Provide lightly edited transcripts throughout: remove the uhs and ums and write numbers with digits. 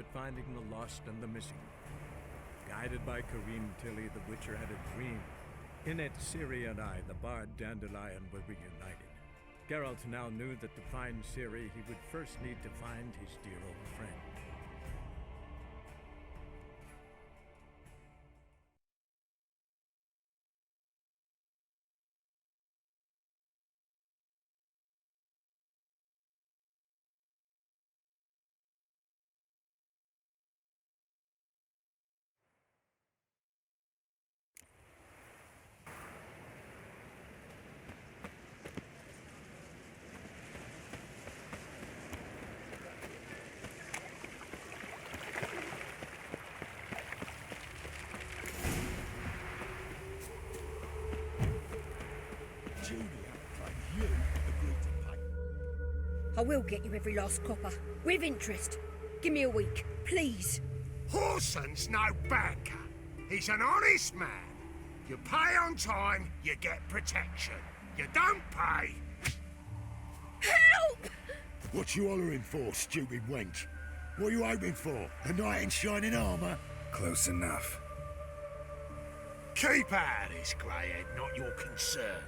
at finding the lost and the missing. Guided by Kareem Tilly, the Witcher had a dream. In it, Ciri and I, the bard Dandelion, were reunited. Geralt now knew that to find Ciri, he would first need to find his dear old friend. I will get you every last copper, with interest. Give me a week, please. Whoreson's no banker. He's an honest man. You pay on time, you get protection. You don't pay... Help! What you hollering for, stupid wench? What are you hoping for? A knight in shining armour? Close enough. Keep out of this, Greyhead, not your concern.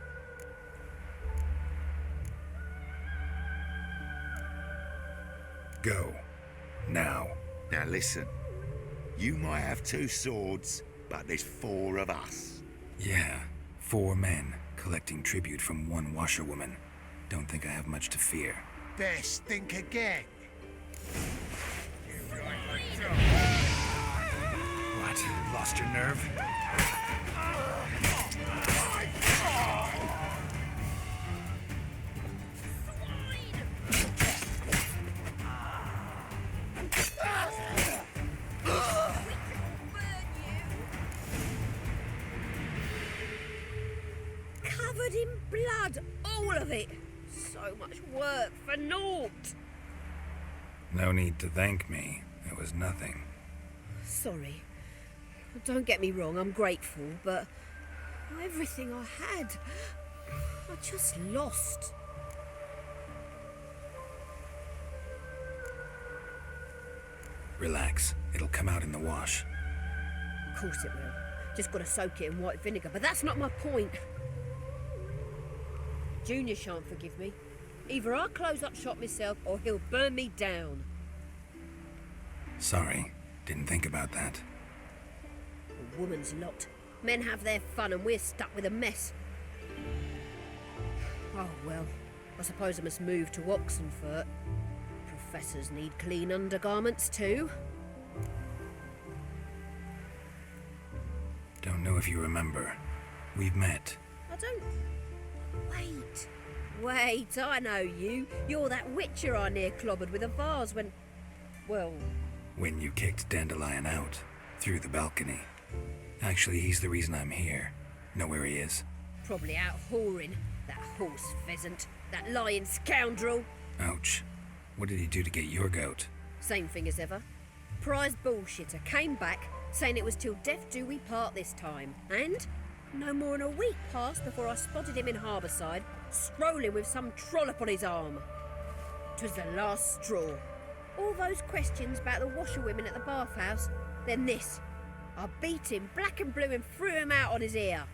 Go. Now. Now listen. You might have 2 swords, but there's 4 of us. Yeah, 4 men collecting tribute from 1 washerwoman. Don't think I have much to fear. Best think again. What? Lost your nerve? Covered in blood, all of it. So much work for naught. No need to thank me. It was nothing. Sorry. Don't get me wrong, I'm grateful, but everything I had, I just lost. Relax. It'll come out in the wash. Of course it will. Just gotta soak it in white vinegar, but that's not my point. Junior shan't forgive me. Either I'll close up shop myself or he'll burn me down. Sorry. Didn't think about that. A woman's lot. Men have their fun and we're stuck with a mess. Oh well, I suppose I must move to Oxenfurt. Professors need clean undergarments too. Don't know if you remember. We've met. I don't... Wait, I know you. You're that witcher I near clobbered with a vase when... Well... When you kicked Dandelion out. Through the balcony. Actually, he's the reason I'm here. Know where he is? Probably out whoring. That horse pheasant. That lying scoundrel. Ouch. What did he do to get your goat? Same thing as ever. Prize bullshitter came back, saying it was till death do we part this time. And no more than a week passed before I spotted him in Harbourside, strolling with some trollop on his arm. 'Twas the last straw. All those questions about the washerwomen at the bathhouse, then this. I beat him black and blue and threw him out on his ear.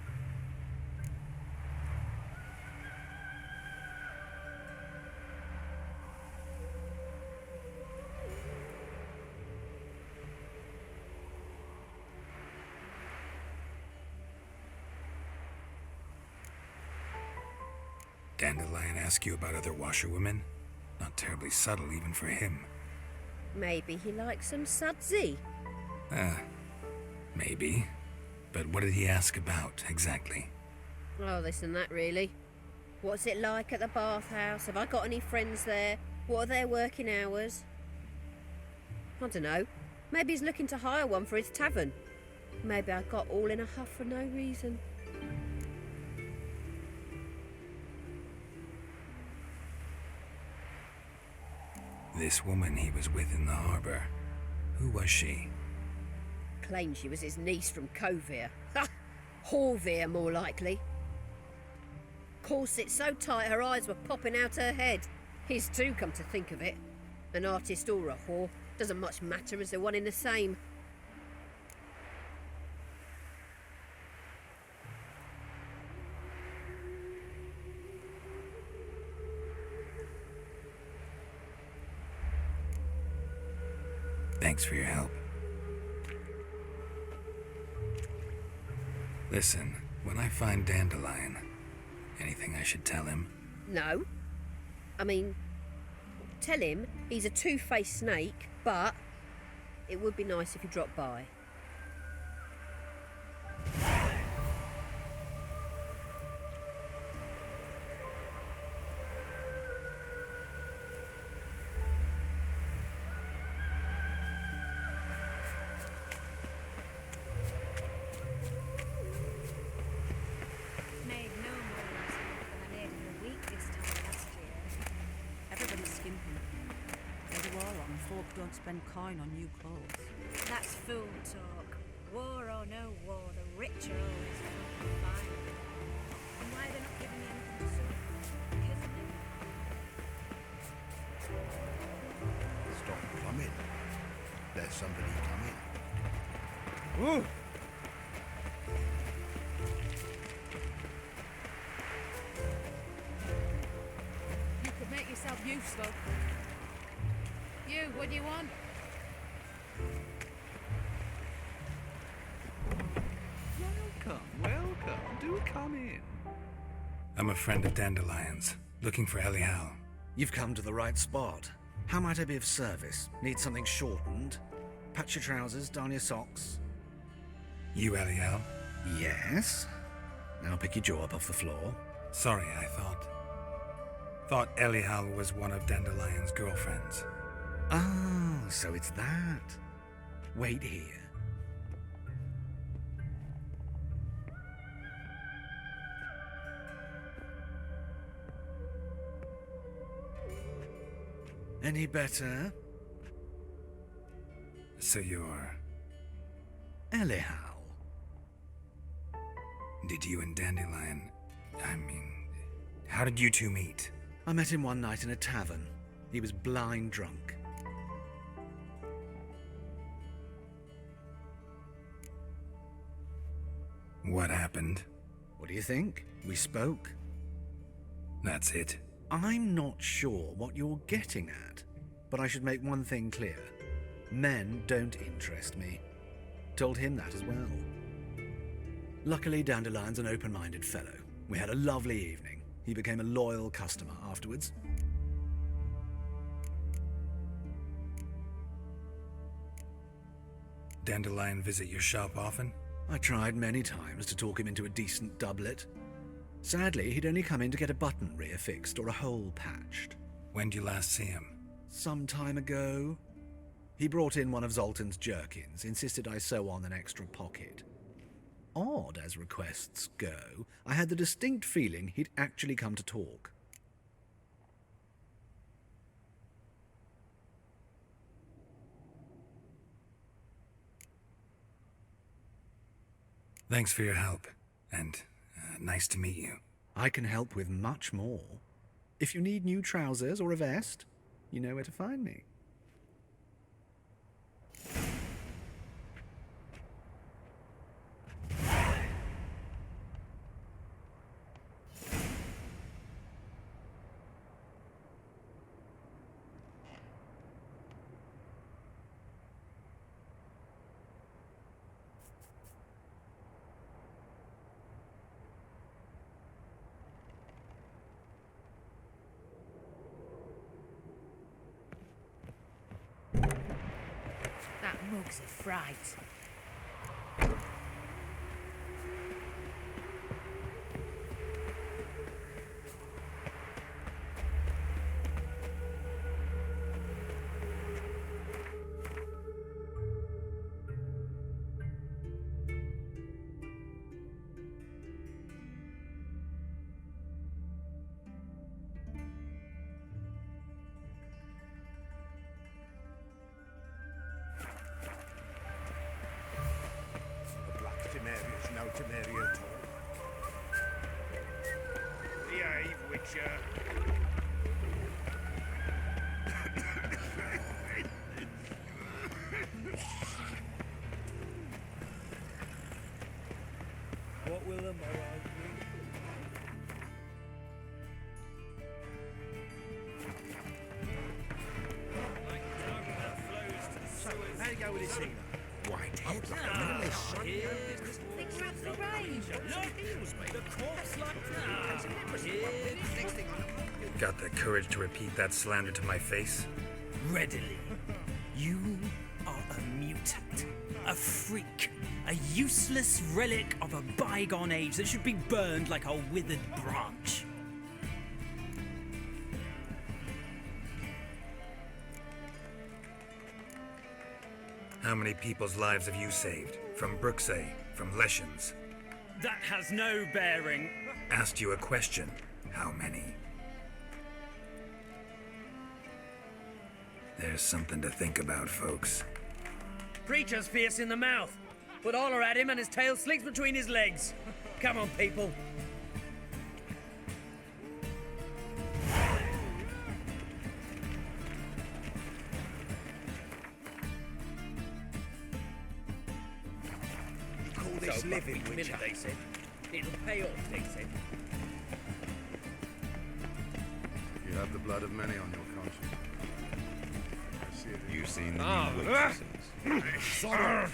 Dandelion ask you about other washerwomen? Not terribly subtle even for him. Maybe he likes some sudsy. Maybe. But what did he ask about, exactly? Oh, this and that, really. What's it like at the bathhouse? Have I got any friends there? What are their working hours? I don't know. Maybe he's looking to hire one for his tavern. Maybe I got all in a huff for no reason. This woman he was with in the harbour. Who was she? Claimed she was his niece from Kovir. Ha! Horvir, more likely. Corset so tight her eyes were popping out her head. His too, come to think of it. An artist or a whore. Doesn't much matter as they're one in the same. Thanks for your help. Listen, when I find Dandelion, anything I should tell him? No. I mean, tell him he's a two-faced snake, but it would be nice if he dropped by. Made no more myself than I made in a week this time last year. Everybody's skimping. There's a war on, folk don't spend coin on new clothes. That's fool talk. War or no war, the rich are always fucking fine. And why are they not giving me anything to suit? Because of me. Stop coming. There's somebody coming. Ooh! You could make yourself useful. You, what do you want? Welcome. Do come in. I'm a friend of Dandelion's, looking for Elial. You've come to the right spot. How might I be of service? Need something shortened? Patch your trousers, darn your socks. You Elial? Yes. Now pick your jaw up off the floor. Sorry, I thought Elial was one of Dandelion's girlfriends. Oh, so it's that. Wait here. Any better? So you're... Elial. Did you and Dandelion... how did you two meet? I met him one night in a tavern. He was blind drunk. What happened? What do you think? We spoke. That's it. I'm not sure what you're getting at, but I should make one thing clear. Men don't interest me. Told him that as well. Luckily, Dandelion's an open-minded fellow. We had a lovely evening. He became a loyal customer afterwards. Dandelion visit your shop often? I tried many times to talk him into a decent doublet. Sadly, he'd only come in to get a button rear fixed or a hole patched. When did you last see him? Some time ago. He brought in one of Zoltan's jerkins, insisted I sew on an extra pocket. Odd as requests go, I had the distinct feeling he'd actually come to talk. Thanks for your help, and nice to meet you. I can help with much more. If you need new trousers or a vest, you know where to find me. That mug's a fright. The black Temeria's no Temeria at all. Behave, Witcher. What will the morrow bring? How do you go with this thing? Whitehead? Got the courage to repeat that slander to my face? Readily. You are a mutant, a freak, a useless relic of a bygone age that should be burned like a withered branch. How many people's lives have you saved? From Brooksay, from Leshens? That has no bearing. Asked you a question. How many? There's something to think about, folks. Preacher's fierce in the mouth. Put holler at him and his tail slicks between his legs. Come on, people. This living, Witcher. They said. It'll pay off, they said. You have the blood of many on your conscience. I see it. You seen the new waitresses? Sorry.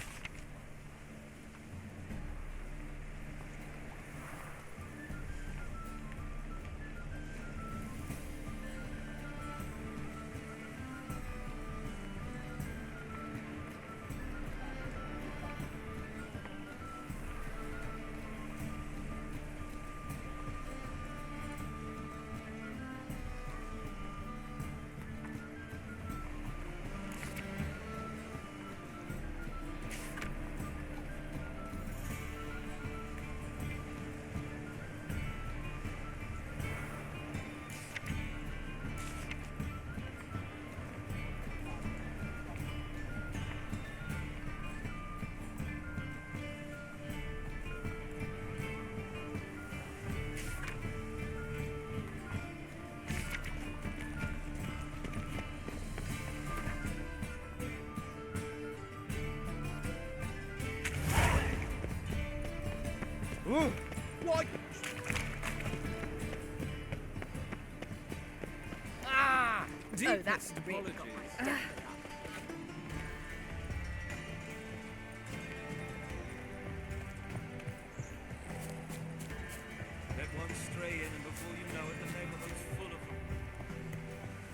What? Oh, that's really got my stamp. Let one stray in, and before you know it, the neighborhood's full of them.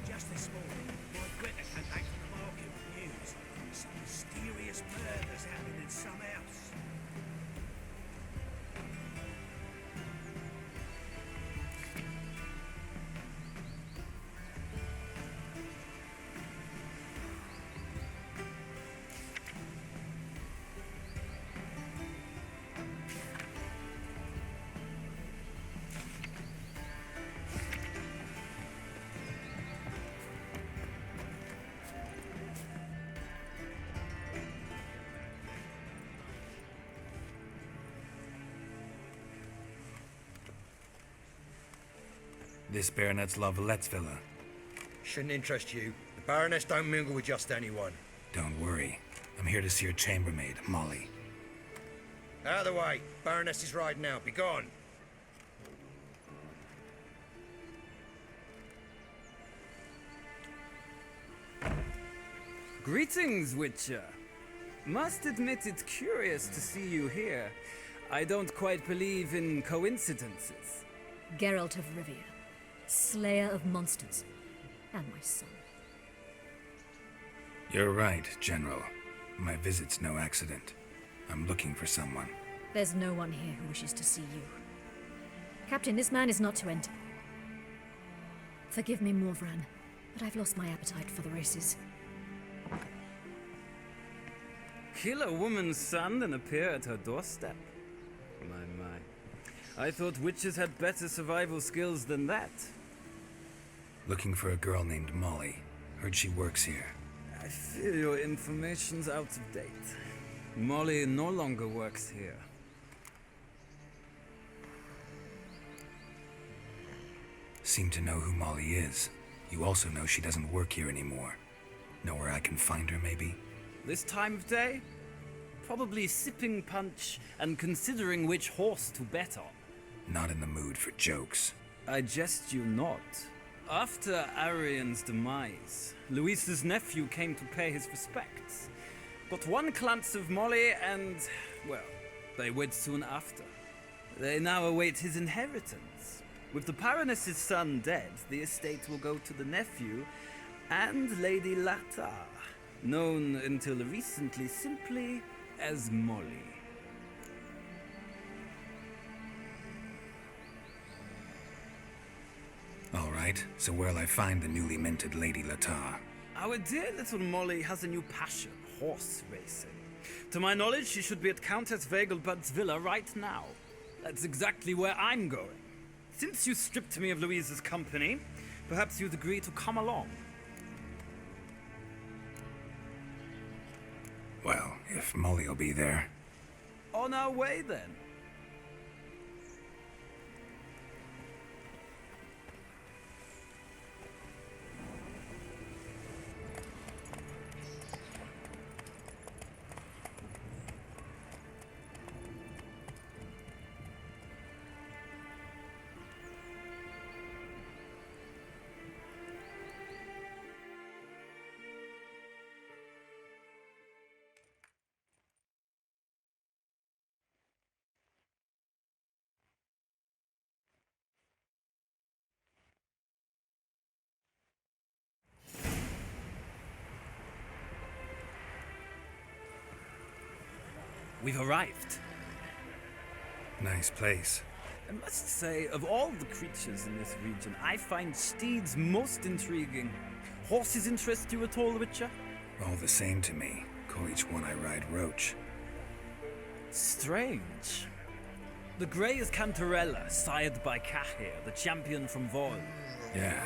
Just this morning, my Greta came back from the market with news. Some mysterious murders happening in some house. This Baronet's Lavallette's villa. Shouldn't interest you. The Baroness don't mingle with just anyone. Don't worry. I'm here to see your chambermaid, Molly. Out of the way. Baroness is riding out. Be gone. Greetings, Witcher. Must admit it's curious to see you here. I don't quite believe in coincidences. Geralt of Rivia, slayer of monsters, and my son. You're right, General. My visit's no accident. I'm looking for someone. There's no one here who wishes to see you. Captain, this man is not to enter. Forgive me, Morvran, but I've lost my appetite for the races. Kill a woman's son and appear at her doorstep? My. I thought witches had better survival skills than that. Looking for a girl named Molly. Heard she works here. I fear your information's out of date. Molly no longer works here. Seem to know who Molly is. You also know she doesn't work here anymore. Know where I can find her, maybe? This time of day? Probably sipping punch and considering which horse to bet on. Not in the mood for jokes. I jest you not. After Arian's demise, Luis's nephew came to pay his respects. Got one glance of Molly and, well, they wed soon after. They now await his inheritance. With the Baroness's son dead, the estate will go to the nephew and Lady Lata, known until recently simply as Molly. All right, so where'll I find the newly minted Lady Lata? Our dear little Molly has a new passion, horse racing. To my knowledge, she should be at Countess Vegelbud's villa right now. That's exactly where I'm going. Since you stripped me of Louise's company, perhaps you'd agree to come along. Well, if Molly'll be there. On our way, then. We've arrived. Nice place. I must say, of all the creatures in this region, I find steeds most intriguing. Horses interest you at all, Witcher? All the same to me. Call each one I ride Roach. Strange. The grey is Cantarella, sired by Cahir, the champion from Vol. Yeah.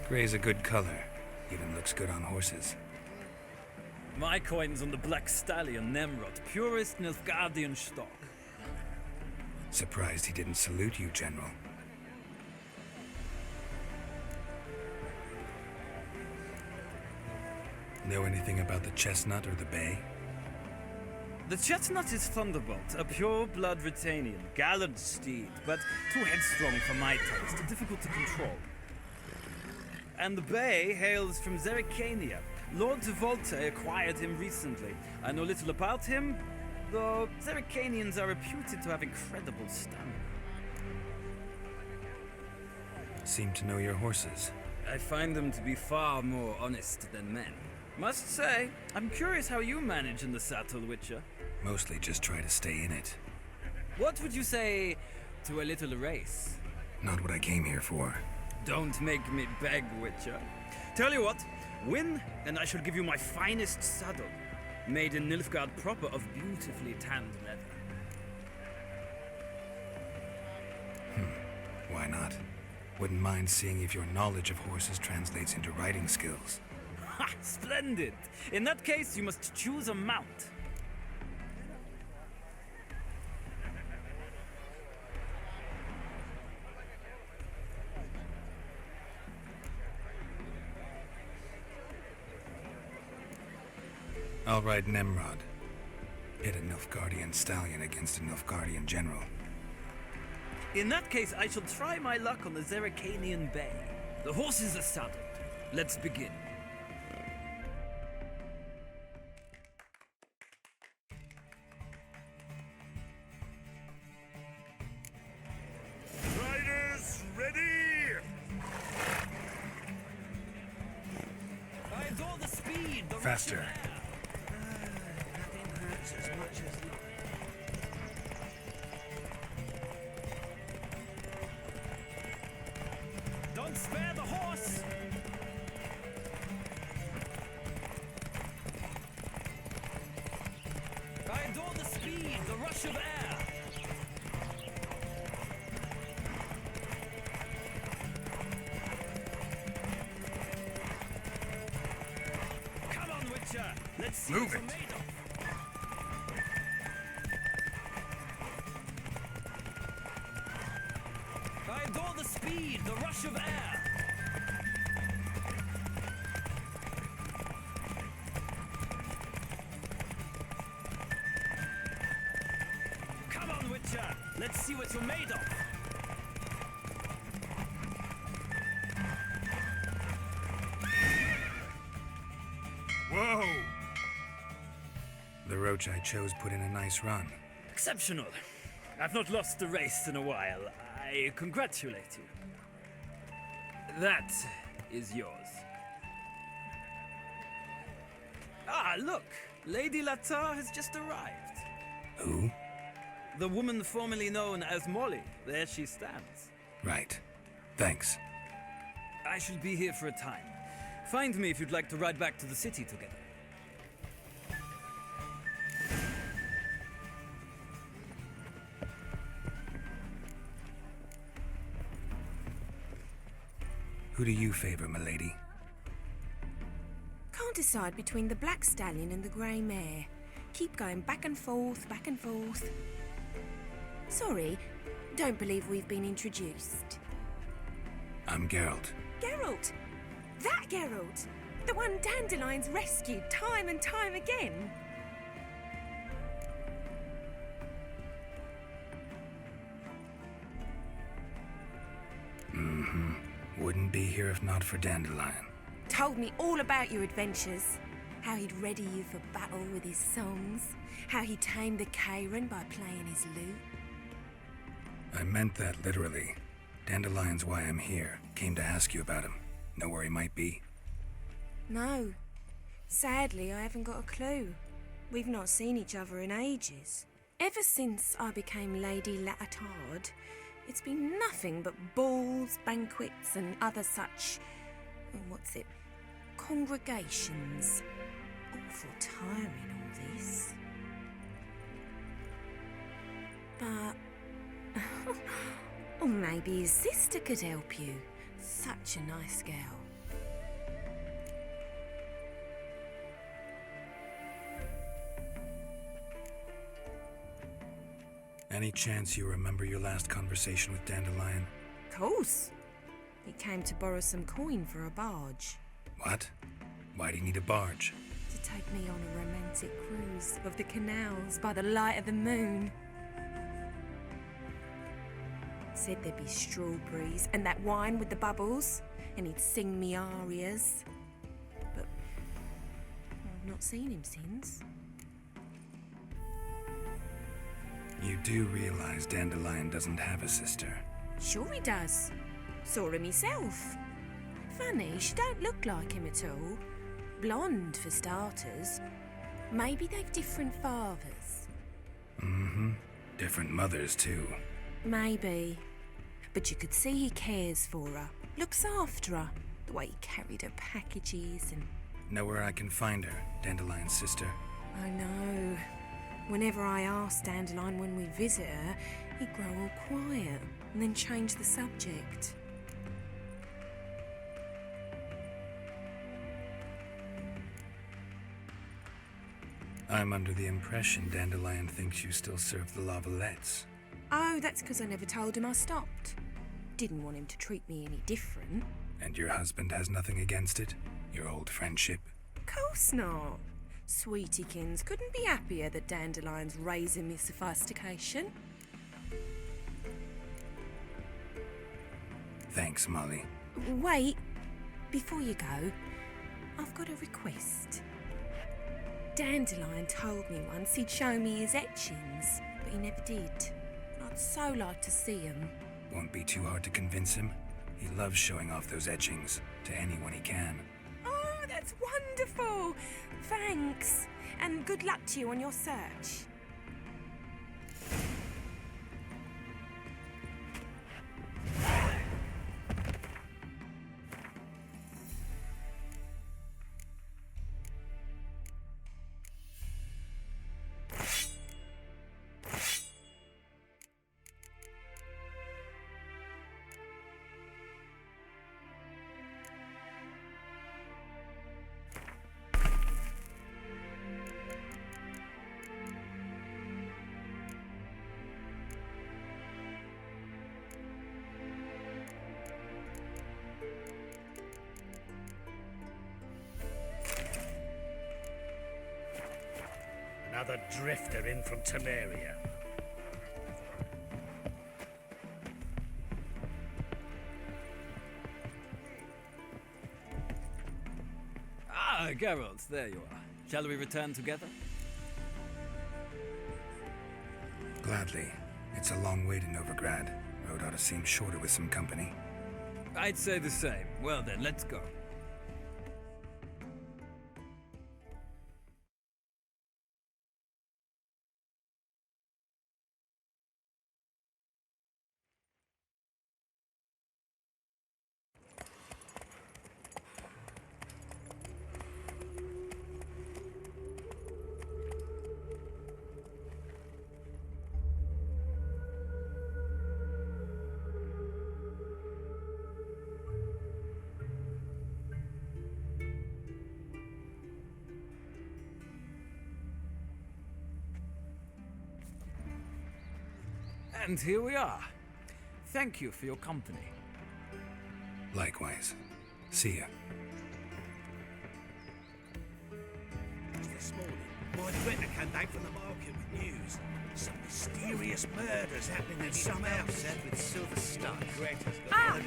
Gray's a good color. Even looks good on horses. My coin's on the black stallion, Nemrod, purest Nilfgaardian stock. Surprised he didn't salute you, General. Know anything about the chestnut or the bay? The chestnut is Thunderbolt, a pure-blood Retanian, gallant steed, but too headstrong for my taste, difficult to control. And the bay hails from Zericania. Lord de Volte acquired him recently. I know little about him, though Zericanians are reputed to have incredible stamina. Seem to know your horses. I find them to be far more honest than men. Must say, I'm curious how you manage in the saddle, Witcher. Mostly just try to stay in it. What would you say to a little race? Not what I came here for. Don't make me beg, Witcher. Tell you what, win, and I shall give you my finest saddle, made in Nilfgaard proper of beautifully tanned leather. Why not? Wouldn't mind seeing if your knowledge of horses translates into riding skills. Ha! Splendid! In that case, you must choose a mount. I'll ride Nemrod. Hit a Nilfgaardian stallion against a Nilfgaardian general. In that case, I shall try my luck on the Zericanian Bay. The horses are saddled. Let's begin. Riders, ready! I adore the speed! The Faster. Nothing hurts as much as luck. Don't spare the horse! I adore the speed, the rush of air! Come on, Witcher! Let's see Move what you're it. made of! I adore the speed, the rush of air! creature! Let's see what you're made of! Whoa! The roach I chose put in a nice run. Exceptional. I've not lost a race in a while. I congratulate you. That is yours. Ah, look! Lady Latar has just arrived. Who? The woman formerly known as Molly. There she stands. Right. Thanks. I shall be here for a time. Find me if you'd like to ride back to the city together. Who do you favor, milady? Can't decide between the black stallion and the grey mare. Keep going back and forth, back and forth. Sorry, don't believe we've been introduced. I'm Geralt. Geralt! That Geralt! The one Dandelion's rescued time and time again! Mm-hmm. Wouldn't be here if not for Dandelion. Told me all about your adventures. How he'd ready you for battle with his songs. How he tamed the Karen by playing his lute. I meant that literally. Dandelion's why I'm here. Came to ask you about him. Know where he might be? No. Sadly, I haven't got a clue. We've not seen each other in ages. Ever since I became Lady Latard, it's been nothing but balls, banquets, and other such... congregations. Awful tiring, all this. But... or maybe his sister could help you. Such a nice girl. Any chance you remember your last conversation with Dandelion? Course. He came to borrow some coin for a barge. What? Why do you need a barge? To take me on a romantic cruise of the canals by the light of the moon. Said there'd be strawberries and that wine with the bubbles, and he'd sing me arias. But I've not seen him since. You do realize Dandelion doesn't have a sister? Sure he does. Saw him myself. Funny, she don't look like him at all. Blonde, for starters. Maybe they've different fathers. Mm-hmm. Different mothers, too. Maybe. But you could see he cares for her. Looks after her. The way he carried her packages and... Know where I can find her, Dandelion's sister? I know. Whenever I asked Dandelion when we visit her, he'd grow all quiet and then change the subject. I'm under the impression Dandelion thinks you still serve the Lavalettes. Oh, that's because I never told him I stopped. Didn't want him to treat me any different. And your husband has nothing against it? Your old friendship? Course not. Sweetiekins couldn't be happier that Dandelion's raising me sophistication. Thanks, Molly. Wait, before you go, I've got a request. Dandelion told me once he'd show me his etchings, but he never did. I'd so like to see them. Won't be too hard to convince him. He loves showing off those etchings to anyone he can. Oh, that's wonderful! Thanks, and good luck to you on your search. Another drifter in from Temeria. Geralt, there you are. Shall we return together? Gladly. It's a long way to Novigrad. Road ought to seem shorter with some company. I'd say the same. Well then, let's go. And here we are. Thank you for your company. Likewise. See ya. This morning, my friend came back from the market with news. Some mysterious murders happening in some house. With silver stuff. Ah!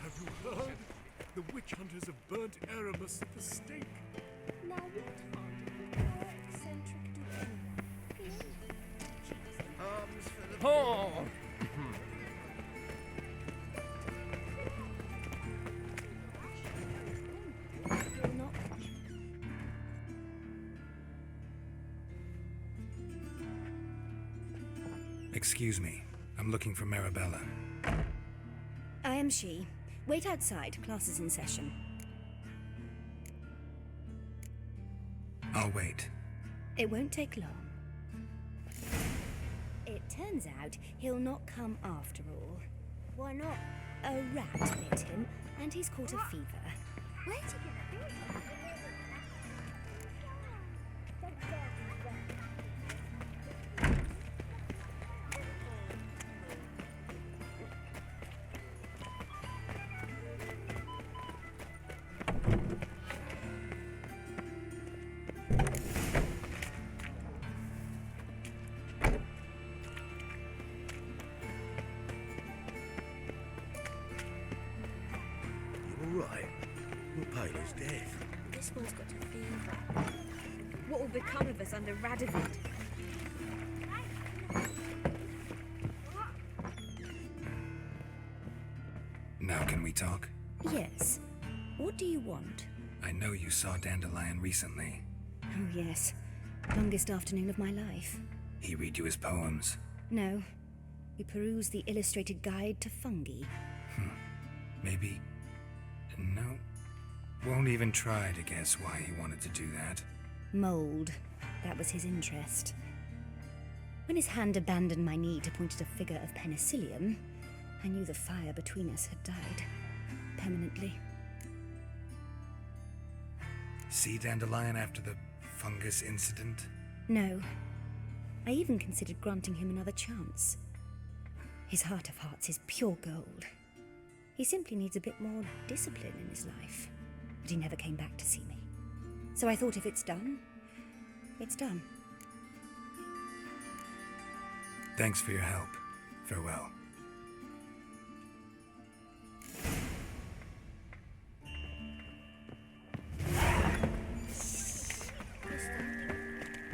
Have you heard? The witch hunters have burnt Aramis at the stake. Now what harm can our eccentric do anyone? Oh! You're not. Excuse me. I'm looking for Marabella. I am she. Wait outside. Class is in session. I'll wait. It won't take long. It turns out he'll not come after all. Why not? A rat bit him, and he's caught a fever. Where'd you get that? You're all right. You're pale as death. This one's got a fever. What will become of us under Radovid? Now can we talk? Yes. What do you want? I know you saw Dandelion recently. Oh, yes. Longest afternoon of my life. He read you his poems. No. We perused the illustrated guide to fungi. Maybe... No. Won't even try to guess why he wanted to do that. Mold. That was his interest. When his hand abandoned my knee to point at a figure of penicillium, I knew the fire between us had died. Permanently. See Dandelion after the fungus incident? No. I even considered granting him another chance. His heart of hearts is pure gold. He simply needs a bit more discipline in his life. But he never came back to see me. So I thought if it's done, it's done. Thanks for your help. Farewell.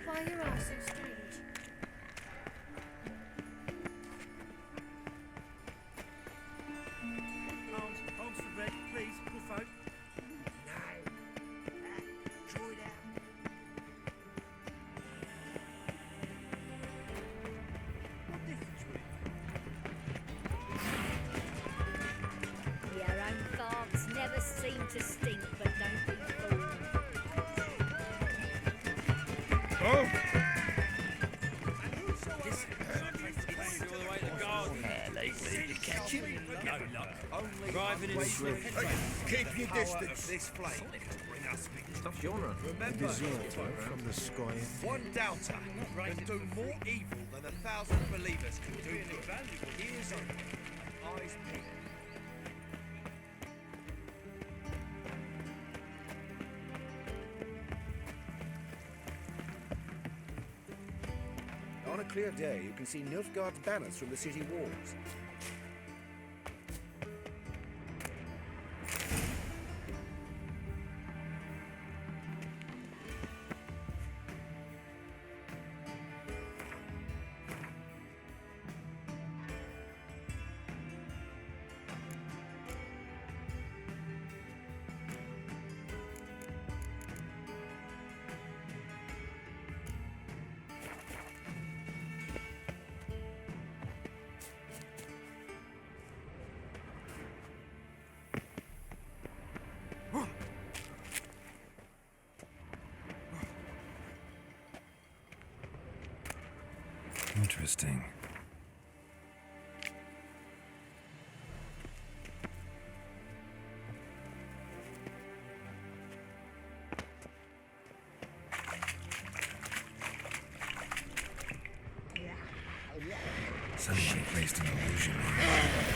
Why are your eyes so strange? Arms for red, please, good folk. No. Draw it out. What difference will it make? Your own farts never seem to stink, but don't be fooled. Oh! Driving in Keep your distance. This flame bring us Tough genre. Remember, from the sky. one doubter can do more evil than 1,000 believers can do good. Ears open, and eyes peeled. On a clear day, you can see Nilfgaard's banners from the city walls. Interesting. Someone placed an illusion here.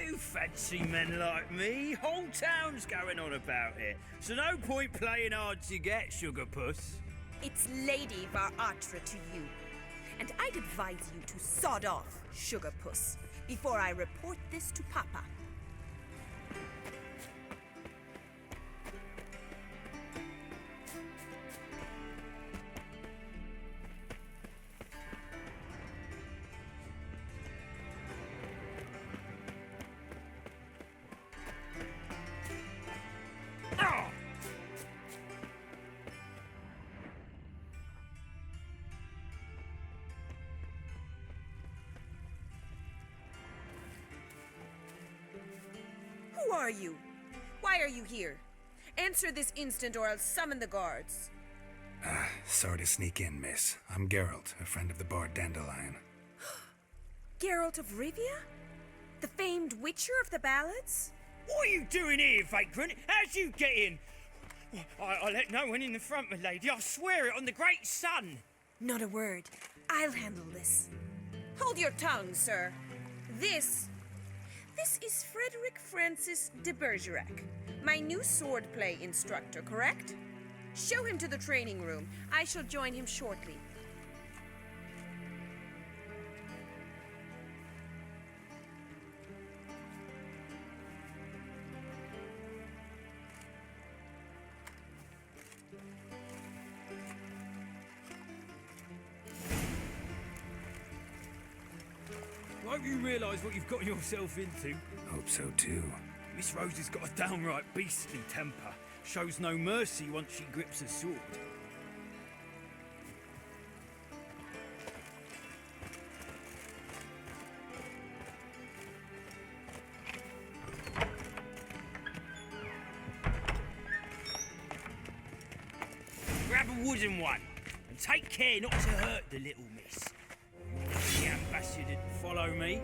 You fancy men like me? Whole town's going on about it. So no point playing hard to get, sugar puss. It's Lady Várja to you. And I'd advise you to sod off, sugar puss, before I report this to Papa. Who are you? Why are you here? Answer this instant or I'll summon the guards. Sorry to sneak in, miss. I'm Geralt, a friend of the bard Dandelion. Geralt of Rivia? The famed witcher of the ballads? What are you doing here, vagrant? How'd you get in? I let no one in the front, my lady. I swear it on the great sun. Not a word. I'll handle this. Hold your tongue, sir. This is Frederick Francis de Bergerac, my new swordplay instructor, correct? Show him to the training room. I shall join him shortly. Won't you realise what you've got yourself into? Hope so too. Miss Rose has got a downright beastly temper. Shows no mercy once she grips a sword. Grab a wooden one, and take care not to hurt the little miss. You're the ambassador to follow me.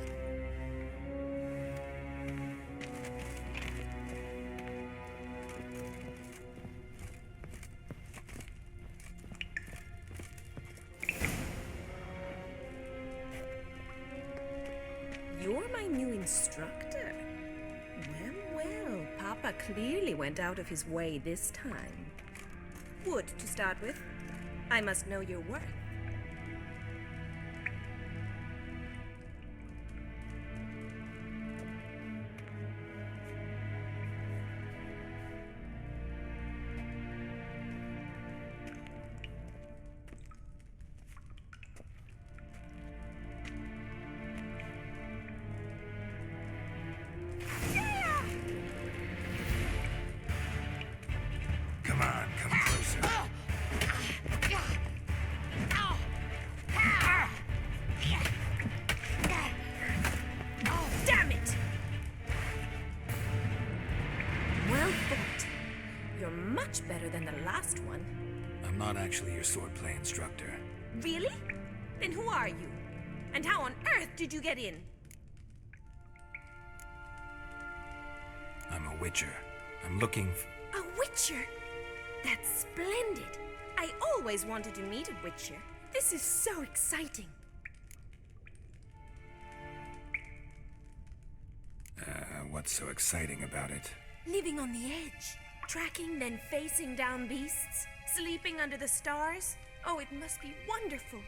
You're my new instructor. Well, Papa clearly went out of his way this time. Wood, to start with. I must know your worth. Come on, come closer. Damn it! Well fought. You're much better than the last one. I'm not actually your swordplay instructor. Really? Then who are you? And how on earth did you get in? I'm a witcher. I'm looking for... A witcher? That's splendid. I always wanted to meet a witcher. This is so exciting. What's so exciting about it? Living on the edge. Tracking, then facing down beasts. Sleeping under the stars. Oh, it must be wonderful.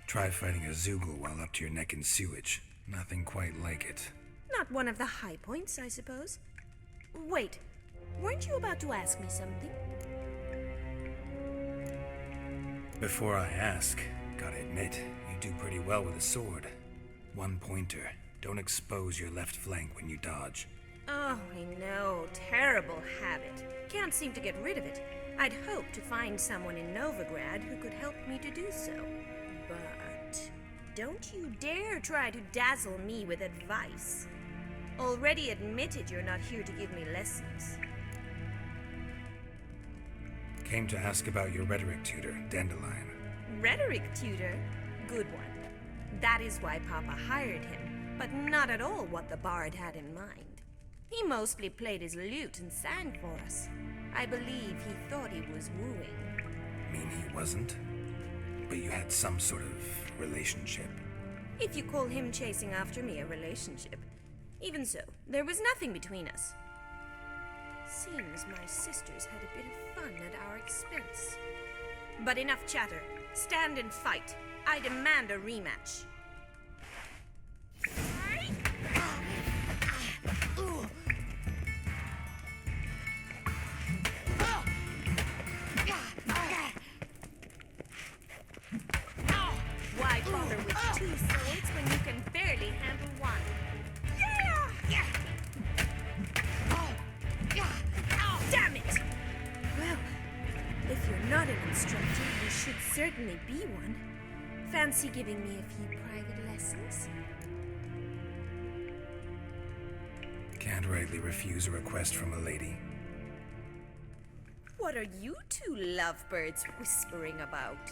Try fighting a Zoogle while up to your neck in sewage. Nothing quite like it. Not one of the high points, I suppose. Wait, weren't you about to ask me something? Before I ask, gotta admit, you do pretty well with a sword. One pointer. Don't expose your left flank when you dodge. Oh, I know. Terrible habit. Can't seem to get rid of it. I'd hoped to find someone in Novigrad who could help me to do so. But don't you dare try to dazzle me with advice. Already admitted you're not here to give me lessons. Came to ask about your rhetoric tutor, Dandelion. Rhetoric tutor? Good one. That is why Papa hired him, but not at all what the bard had in mind. He mostly played his lute and sang for us. I believe he thought he was wooing. Mean he wasn't? But you had some sort of relationship. If you call him chasing after me a relationship. Even so, there was nothing between us. Seems my sisters had a bit of fun at our expense. But enough chatter. Stand and fight. I demand a rematch. Why bother with two swords when you can barely handle one? Damn it! Well, if you're not an instructor, you should certainly be one. Fancy giving me a few private lessons? Can't rightly refuse a request from a lady. What are you two lovebirds whispering about?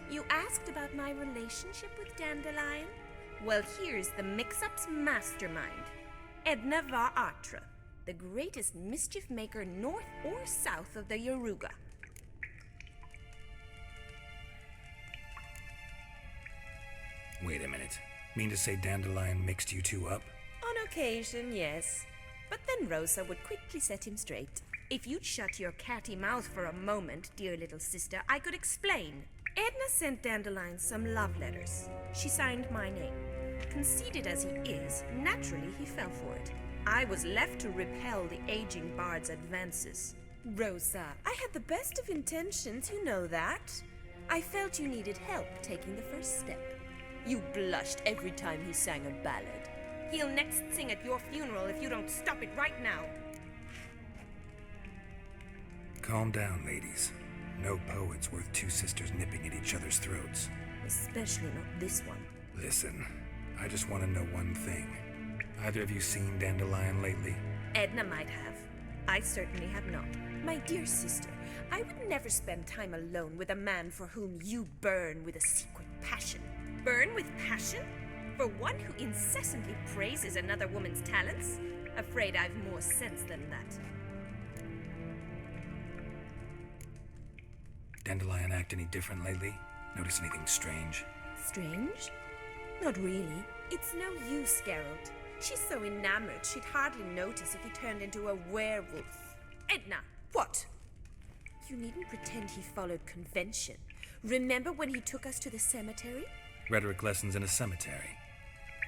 You asked about my relationship with Dandelion? Well, here's the mix-up's mastermind. Edna Vaják, the greatest mischief maker north or south of the Yaruga. Wait a minute. Mean to say Dandelion mixed you two up? On occasion, yes. But then Rosa would quickly set him straight. If you'd shut your catty mouth for a moment, dear little sister, I could explain. Edna sent Dandelion some love letters. She signed my name. Conceited as he is, naturally he fell for it. I was left to repel the aging bard's advances. Rosa, I had the best of intentions, you know that. I felt you needed help taking the first step. You blushed every time he sang a ballad. He'll next sing at your funeral if you don't stop it right now. Calm down, ladies. No poet's worth two sisters nipping at each other's throats. Especially not this one. Listen, I just want to know one thing. Either of you seen Dandelion lately? Edna might have. I certainly have not. My dear sister, I would never spend time alone with a man for whom you burn with a secret passion. Burn with passion? For one who incessantly praises another woman's talents? Afraid I've more sense than that. Dandelion act any different lately? Notice anything strange? Strange? Not really. It's no use, Geralt. She's so enamored she'd hardly notice if he turned into a werewolf. Edna! What? You needn't pretend he followed convention. Remember when he took us to the cemetery? Rhetoric lessons in a cemetery.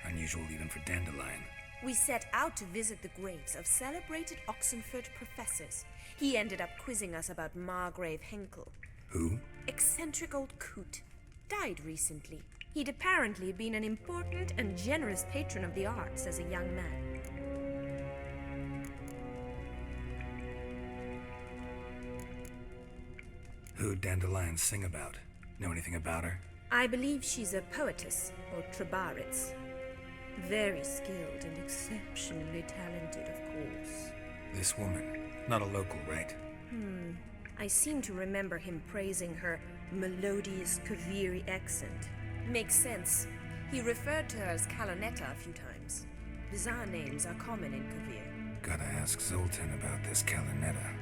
Unusual even for Dandelion. We set out to visit the graves of celebrated Oxenford professors. He ended up quizzing us about Margrave Henkel. Who? Eccentric old coot. Died recently. He'd apparently been an important and generous patron of the arts as a young man. Who'd Dandelion sing about? Know anything about her? I believe she's a poetess, or trabaritz. Very skilled and exceptionally talented, of course. This woman. Not a local, right? I seem to remember him praising her melodious Kaviri accent. Makes sense. He referred to her as Calonetta a few times. Bizarre names are common in Kavir. Gotta ask Zoltan about this Calonetta.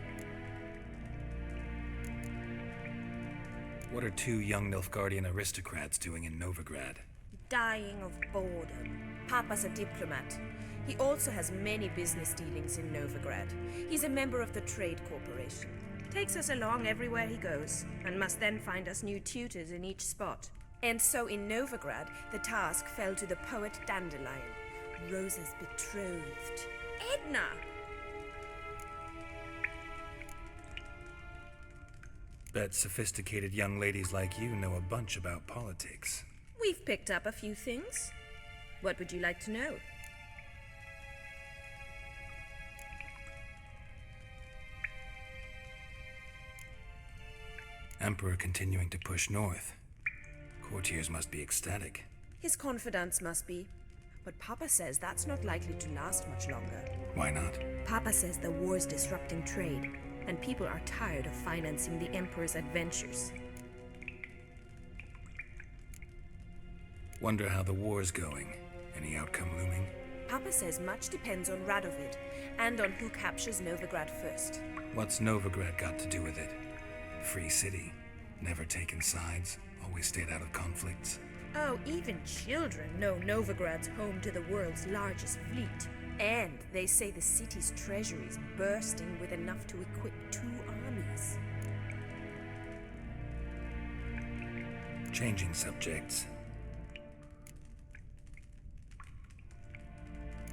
What are two young Nilfgaardian aristocrats doing in Novigrad? Dying of boredom. Papa's a diplomat. He also has many business dealings in Novigrad. He's a member of the Trade Corporation. Takes us along everywhere he goes, and must then find us new tutors in each spot. And so in Novigrad, the task fell to the poet Dandelion, Rosa's betrothed. Edna! Bet sophisticated young ladies like you know a bunch about politics. We've picked up a few things. What would you like to know? Emperor continuing to push north. Courtiers must be ecstatic. His confidants must be. But Papa says that's not likely to last much longer. Why not? Papa says the war's disrupting trade, and people are tired of financing the Emperor's adventures. Wonder how the war's going. Any outcome looming? Papa says much depends on Radovid, and on who captures Novigrad first. What's Novigrad got to do with it? Free city. Never taken sides. Always stayed out of conflicts. Oh, even children know Novigrad's home to the world's largest fleet. And they say the city's treasury's bursting with enough to equip 2 armies. Changing subjects.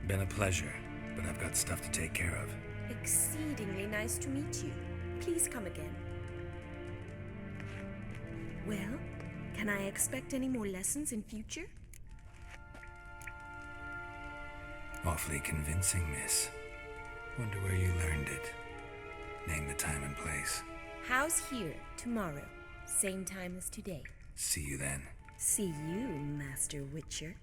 Been a pleasure, but I've got stuff to take care of. Exceedingly nice to meet you. Please come again. Well, can I expect any more lessons in future? Awfully convincing, miss. Wonder where you learned it. Name the time and place. House here, tomorrow. Same time as today. See you then. See you, Master Witcher.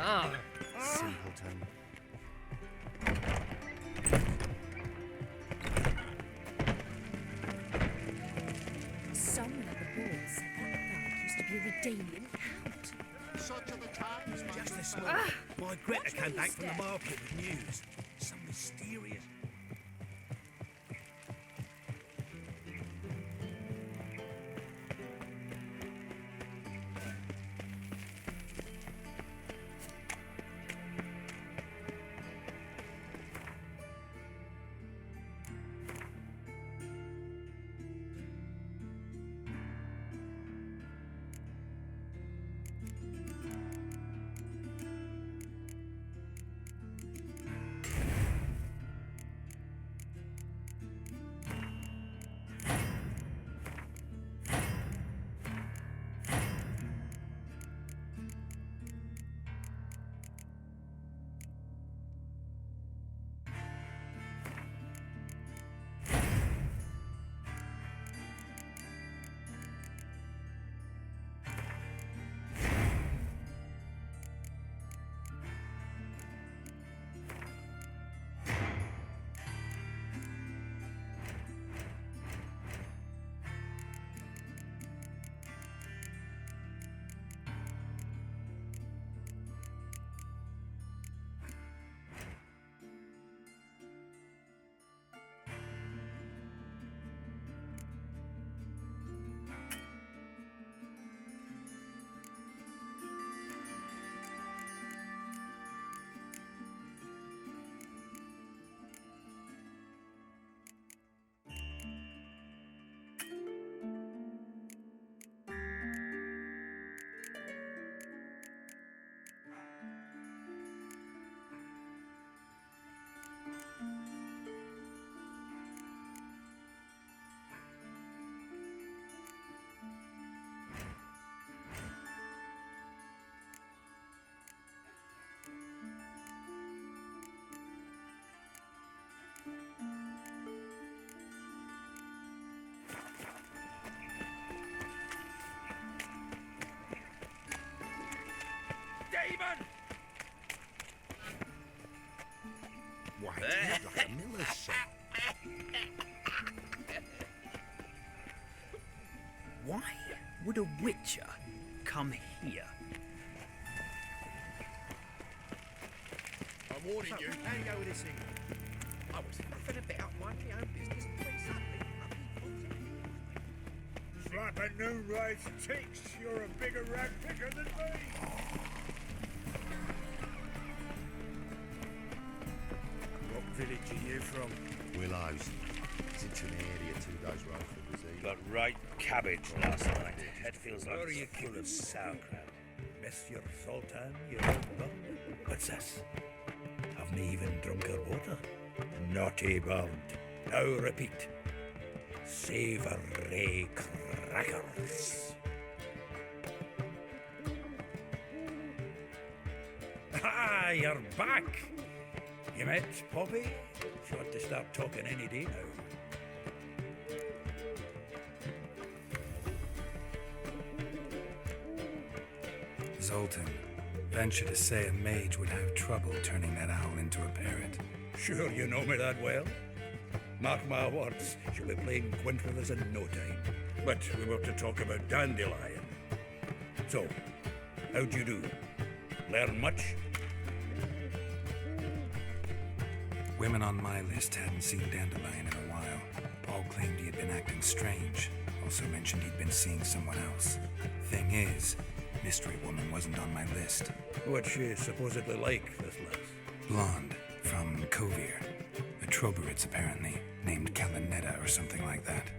Simpleton. Someone at the ball said that Vaják used to be a redeeming count. Such are the times, just this morning. My Greta came back from the market with news. Some mysterious... Demon! Why, you look like a miller's son. Why would a witcher come here? I'm warning you. How you go with this thing? I was nothing about minding my own business when suddenly Slapping Noonrise ticks, you're a bigger rag picker than me. What village are you from? Willows. It's in the area 2 days' road from the sea. Got right cabbage last night. Head feels like Where are you it's full keeping of sauerkraut. Monsieur Sultan, you don't know? What's this? Haven't even drunk her water. Naughty bound. Now repeat. Savoury crackers. Ah, you're back. You met Poppy? She ought to start talking any day now. Zoltan, venture to say a mage would have trouble turning that owl into a parrot. Sure you know me that well? Mark my words, she'll be playing quint with us in no time. But we were to talk about Dandelion. So, how'd you do? Learn much? Women on my list hadn't seen Dandelion in a while. Paul claimed he had been acting strange. Also mentioned he'd been seeing someone else. Thing is, Mystery Woman wasn't on my list. What's she supposedly like, this lass? Blonde, from Kovir. A Troberitz, apparently, named Kalinetta or something like that.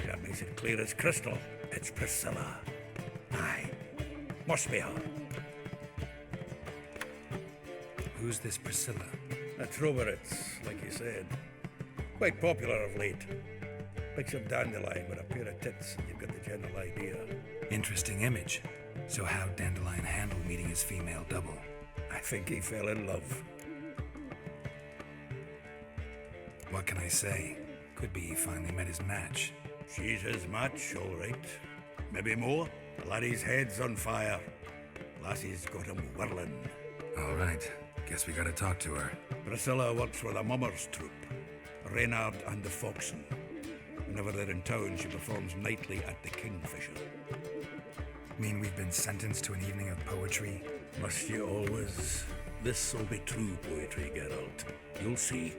That makes it clear as crystal. It's Priscilla. Aye. Must be her. Who's this Priscilla? A Troberitz, like you said. Quite popular of late. Like some dandelion with a pair of tits, and you've got the general idea. Interesting image. So how'd Dandelion handle meeting his female double? I think he fell in love. What can I say? Could be he finally met his match. She's his match, all right. Maybe more. The laddie's head's on fire. Lassie's got him whirling. All right. Guess we gotta talk to her. Priscilla works with a mummers troupe, Reynard and the Foxen. Whenever they're in town, she performs nightly at the Kingfisher. Mean we've been sentenced to an evening of poetry? Must you always? This'll be true poetry, Geralt. You'll see.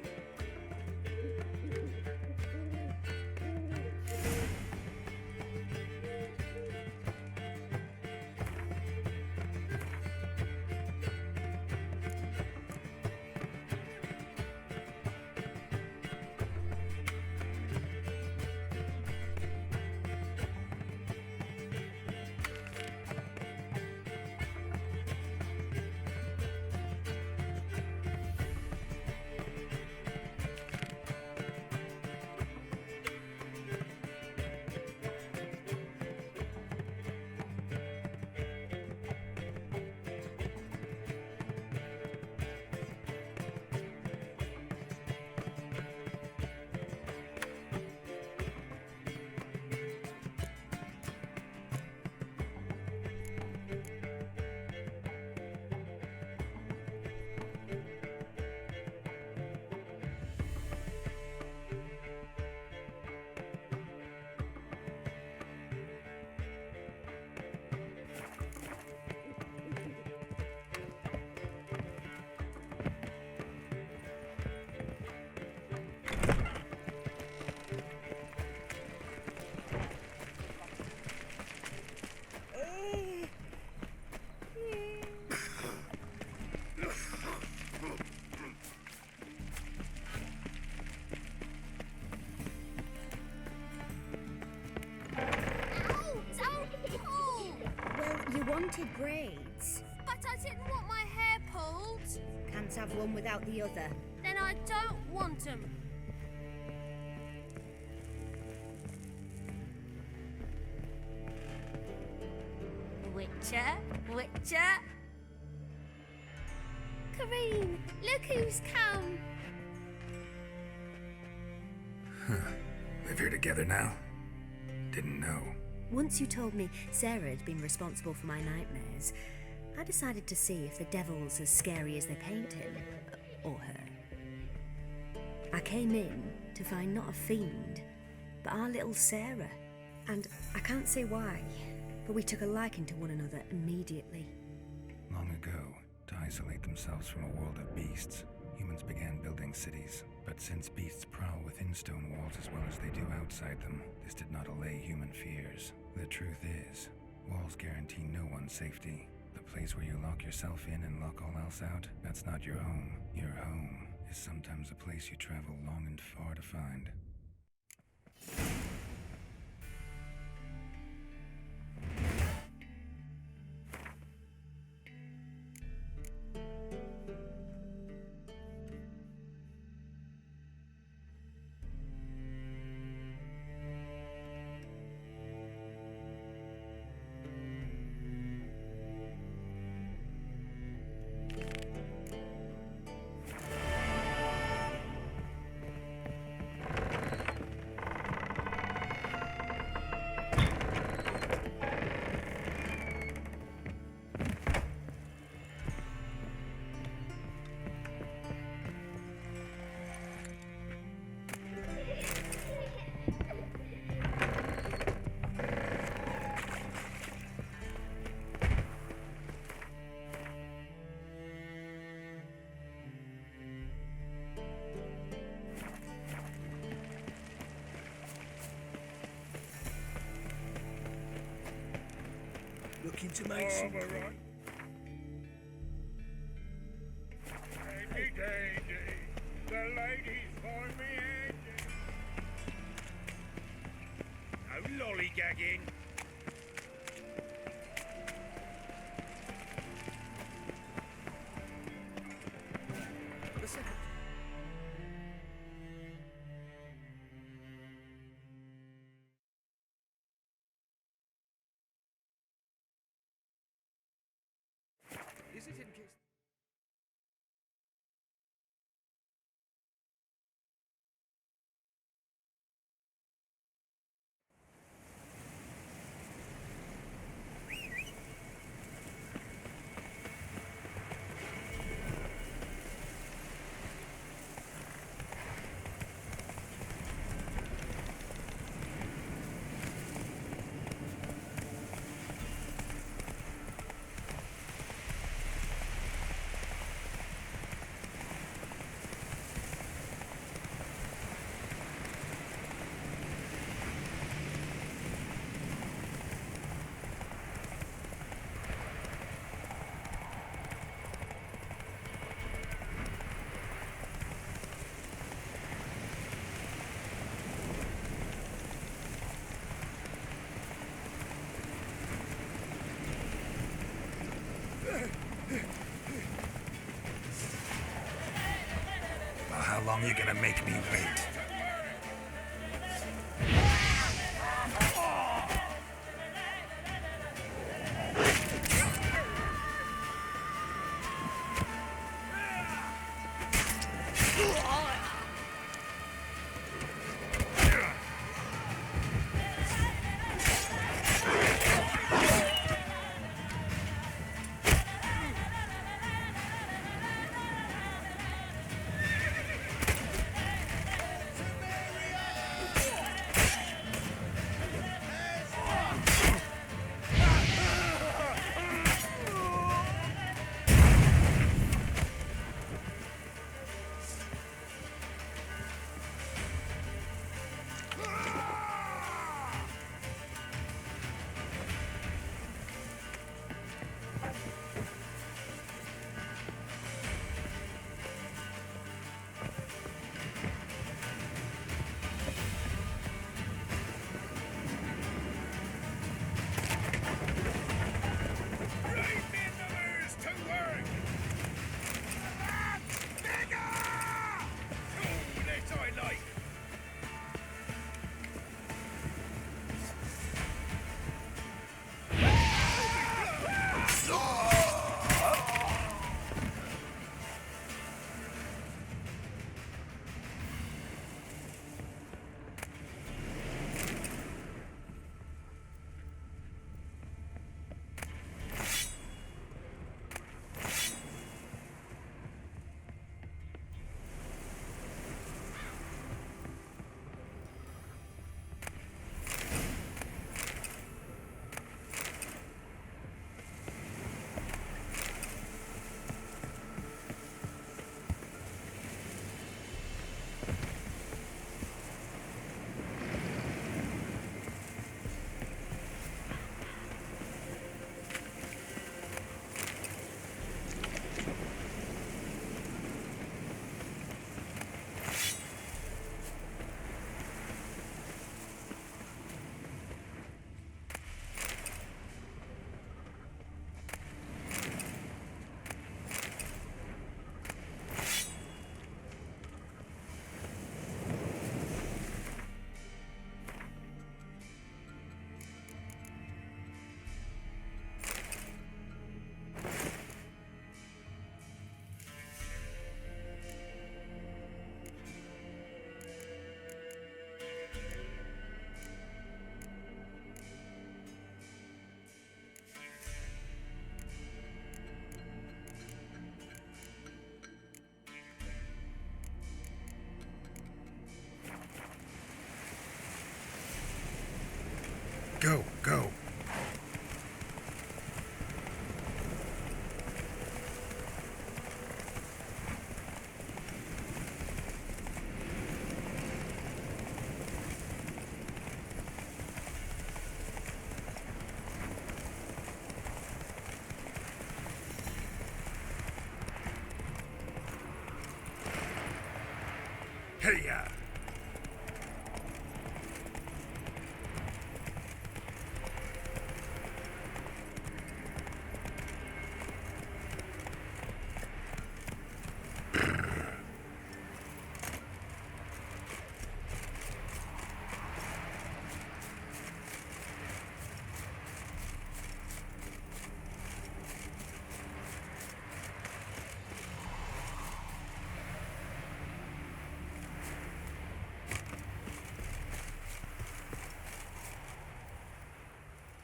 You wanted braids. But I didn't want my hair pulled. Can't have one without the other. Then I don't want them. Witcher. Kareen, look who's come. Live here together now? Didn't know. Once you told me Sarah had been responsible for my nightmares, I decided to see if the devil's as scary as they paint him. Or her. I came in to find not a fiend, but our little Sarah. And I can't say why, but we took a liking to one another immediately. Long ago, to isolate themselves from a world of beasts, humans began building cities. But since beasts prowl within stone walls as well as they do outside them, this did not allay human fears. The truth is, walls guarantee no one's safety. The place where you lock yourself in and lock all else out, that's not your home. Your home is sometimes a place you travel long and far to find. Looking to make some... Handy dandy, the ladies find me handy. No lollygagging. Is it in case... how long you gonna make me wait? Go, go. Hey-ya!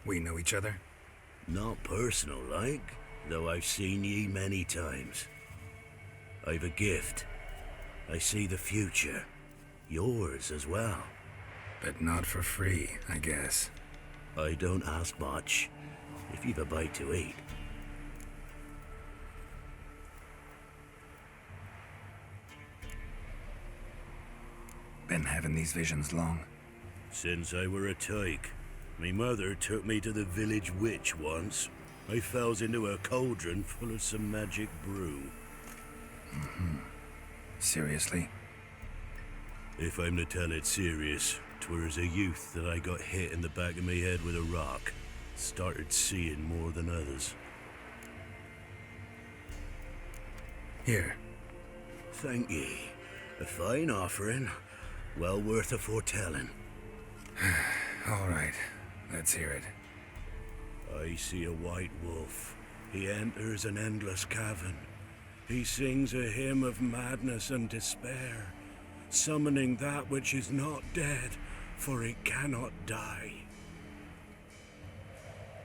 We know each other? Not personal like, though I've seen ye many times. I've a gift. I see the future. Yours as well. But not for free, I guess. I don't ask much, if you've a bite to eat. Been having these visions long? Since I were a tyke. Me mother took me to the village witch once. I fells into a cauldron full of some magic brew. Mm-hmm. Seriously? If I'm to tell it serious, 'twere as a youth that I got hit in the back of me head with a rock. Started seeing more than others. Here. Thank ye. A fine offering, well worth a foretelling. All right, let's hear it. I see a white wolf. He enters an endless cavern. He sings a hymn of madness and despair, summoning that which is not dead, for it cannot die.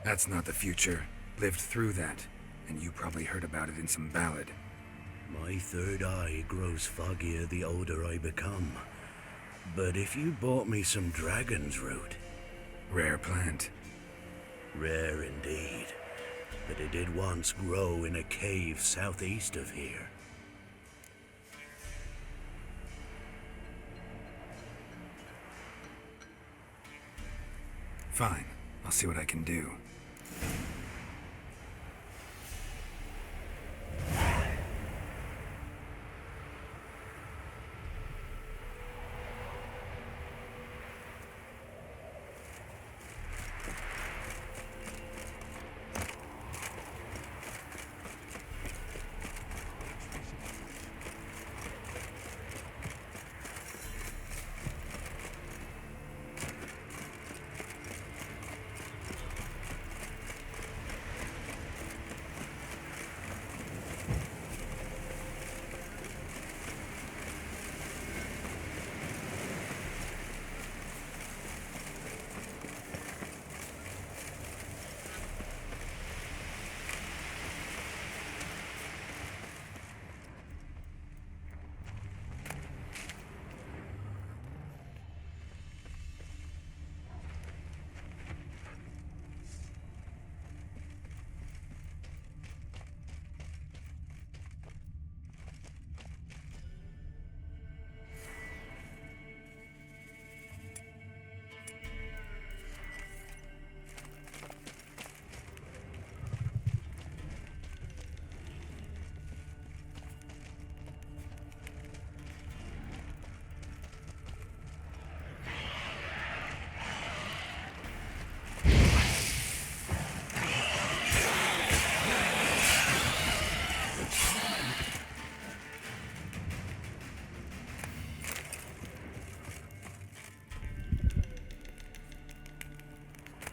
That's not the future. Lived through that, and you probably heard about it in some ballad. My third eye grows foggier the older I become. But if you bought me some dragon's root... Rare plant. Rare indeed. But it did once grow in a cave southeast of here. Fine. I'll see what I can do.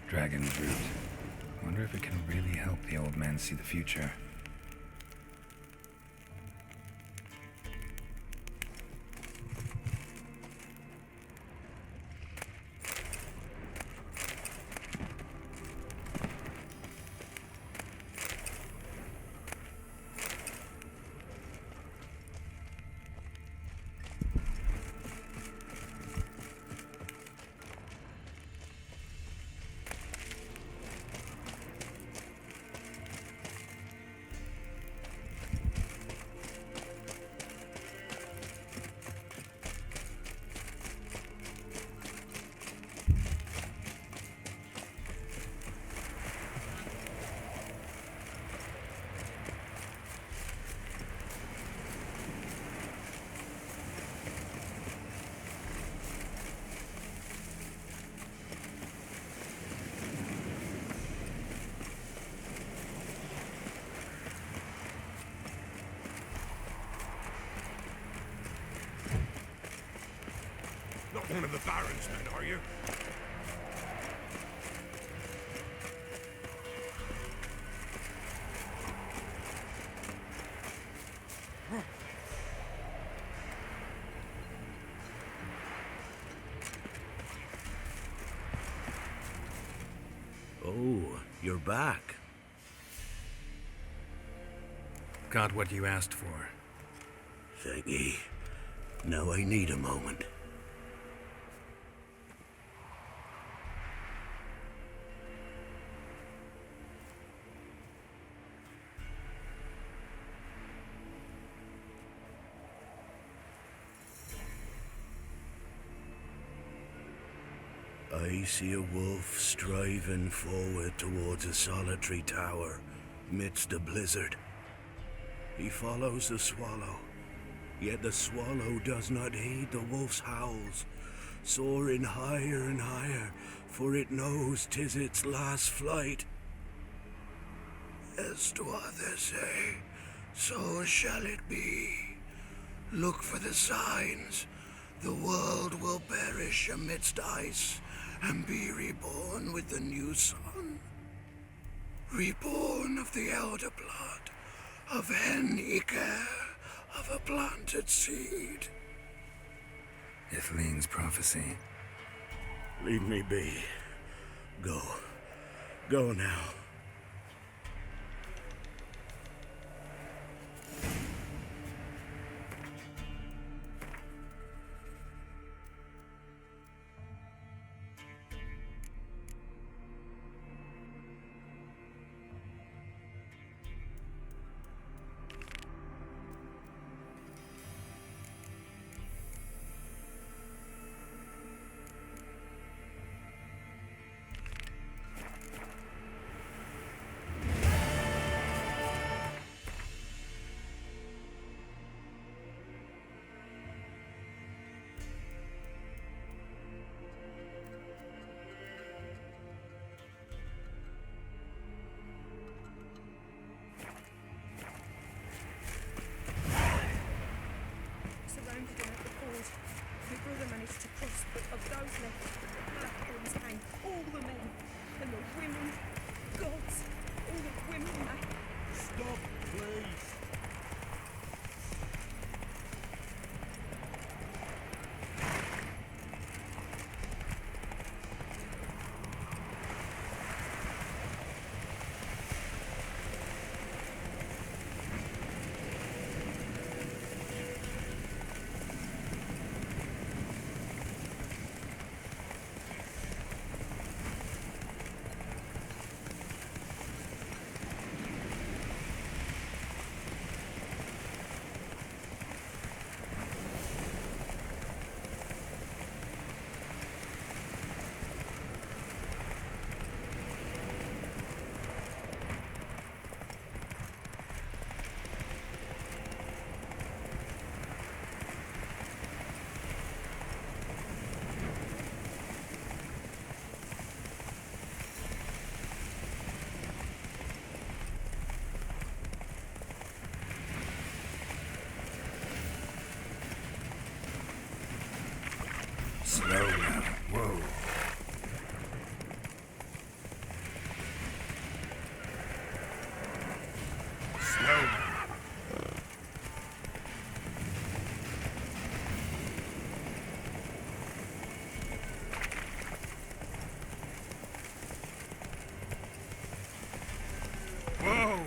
Dragon's root. Wonder if it can really help the old man see the future. Not one of the Baron's men, are you? Oh, you're back. Got what you asked for. Thank ye. Now I need a moment. I see a wolf striving forward towards a solitary tower midst a blizzard. He follows the swallow, yet the swallow does not heed the wolf's howls, soaring higher and higher, for it knows 'tis its last flight. As to others say, so shall it be. Look for the signs. The world will perish amidst ice and be reborn with the new sun. Reborn of the elder blood, of Hen-Iker, of a planted seed. Ithleen's prophecy. Leave me be. Go. Go now. Surrounded him at the ford. My brother managed to cross, but of those left, the Blackthorns came. All the men. And the women. Gods. All the women, mate. Stop, please. Slow now. Whoa. Slow now. Whoa!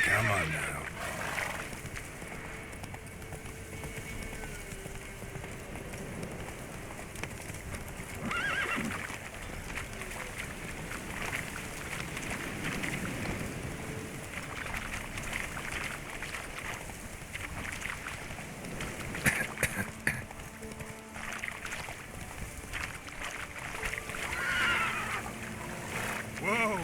Come on now. Whoa!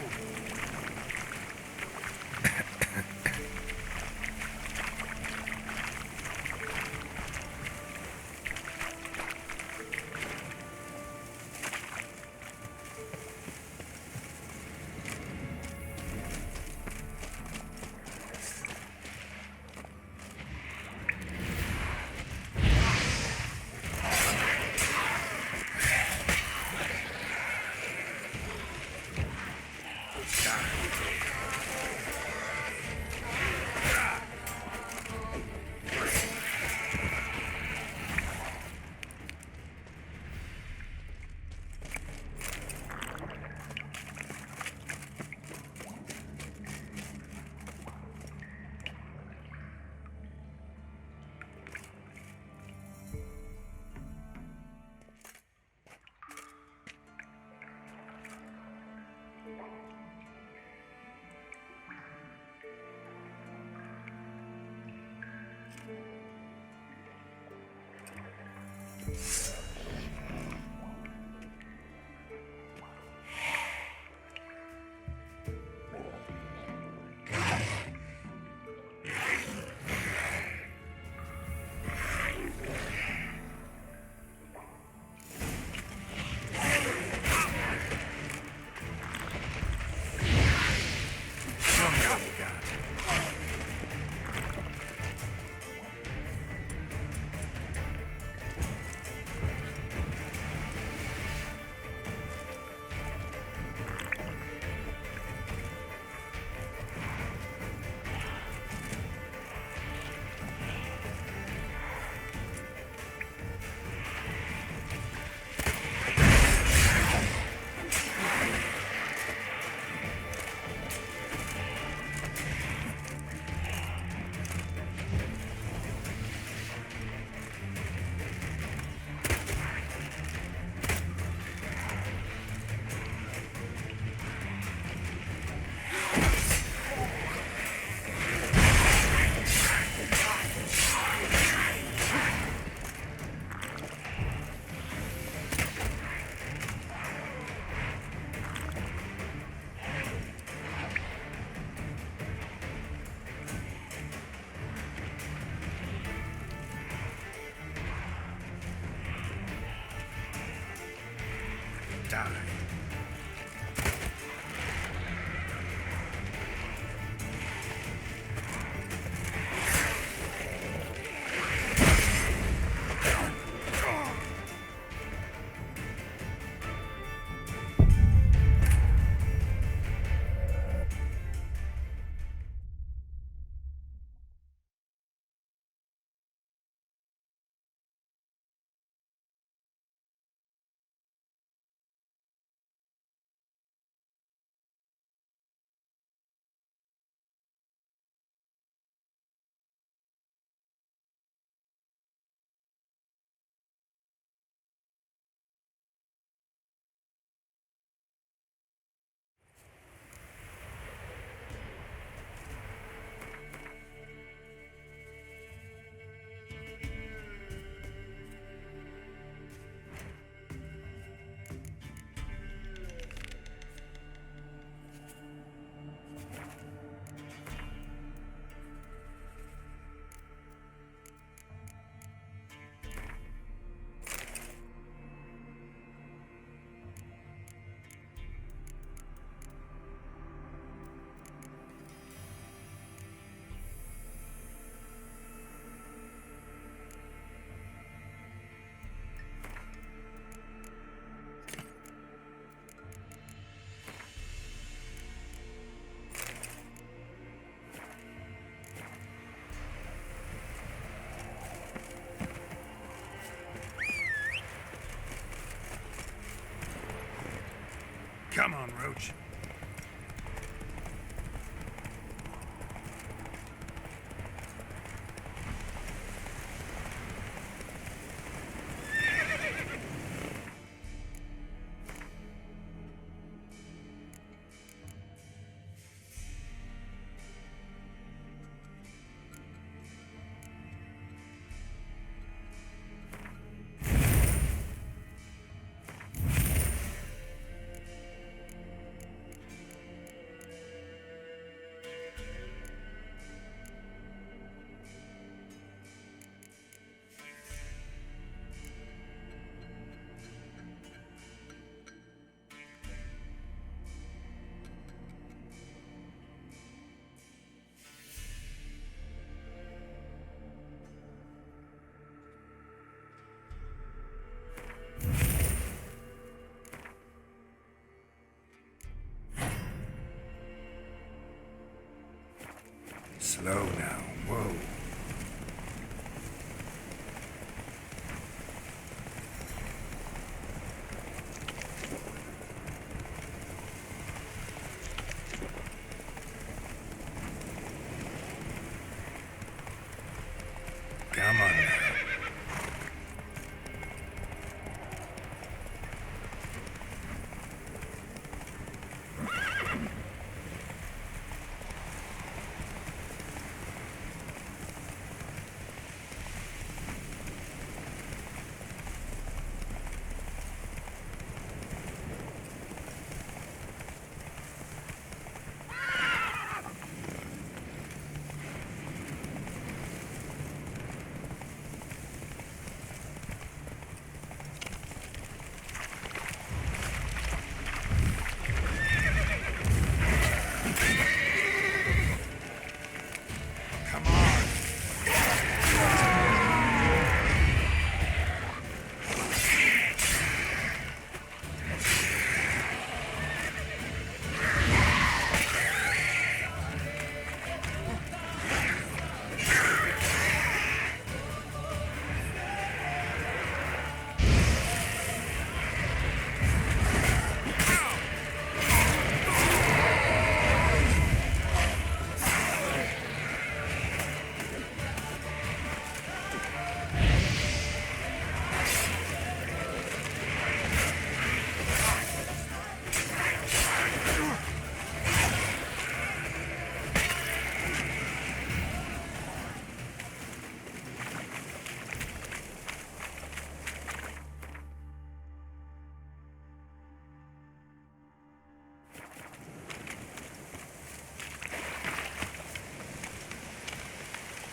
die. Come on, Roach. Slow now. Whoa. Come on now.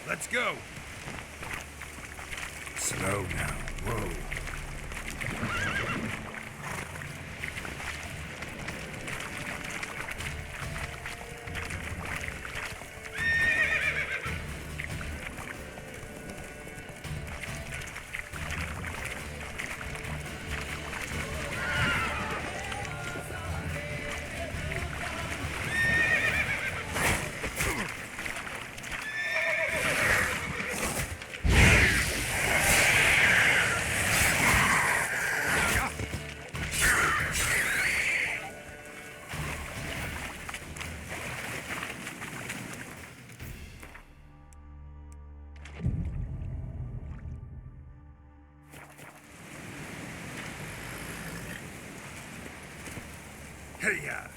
Let's go. Slow now. Whoa. Hey-ya!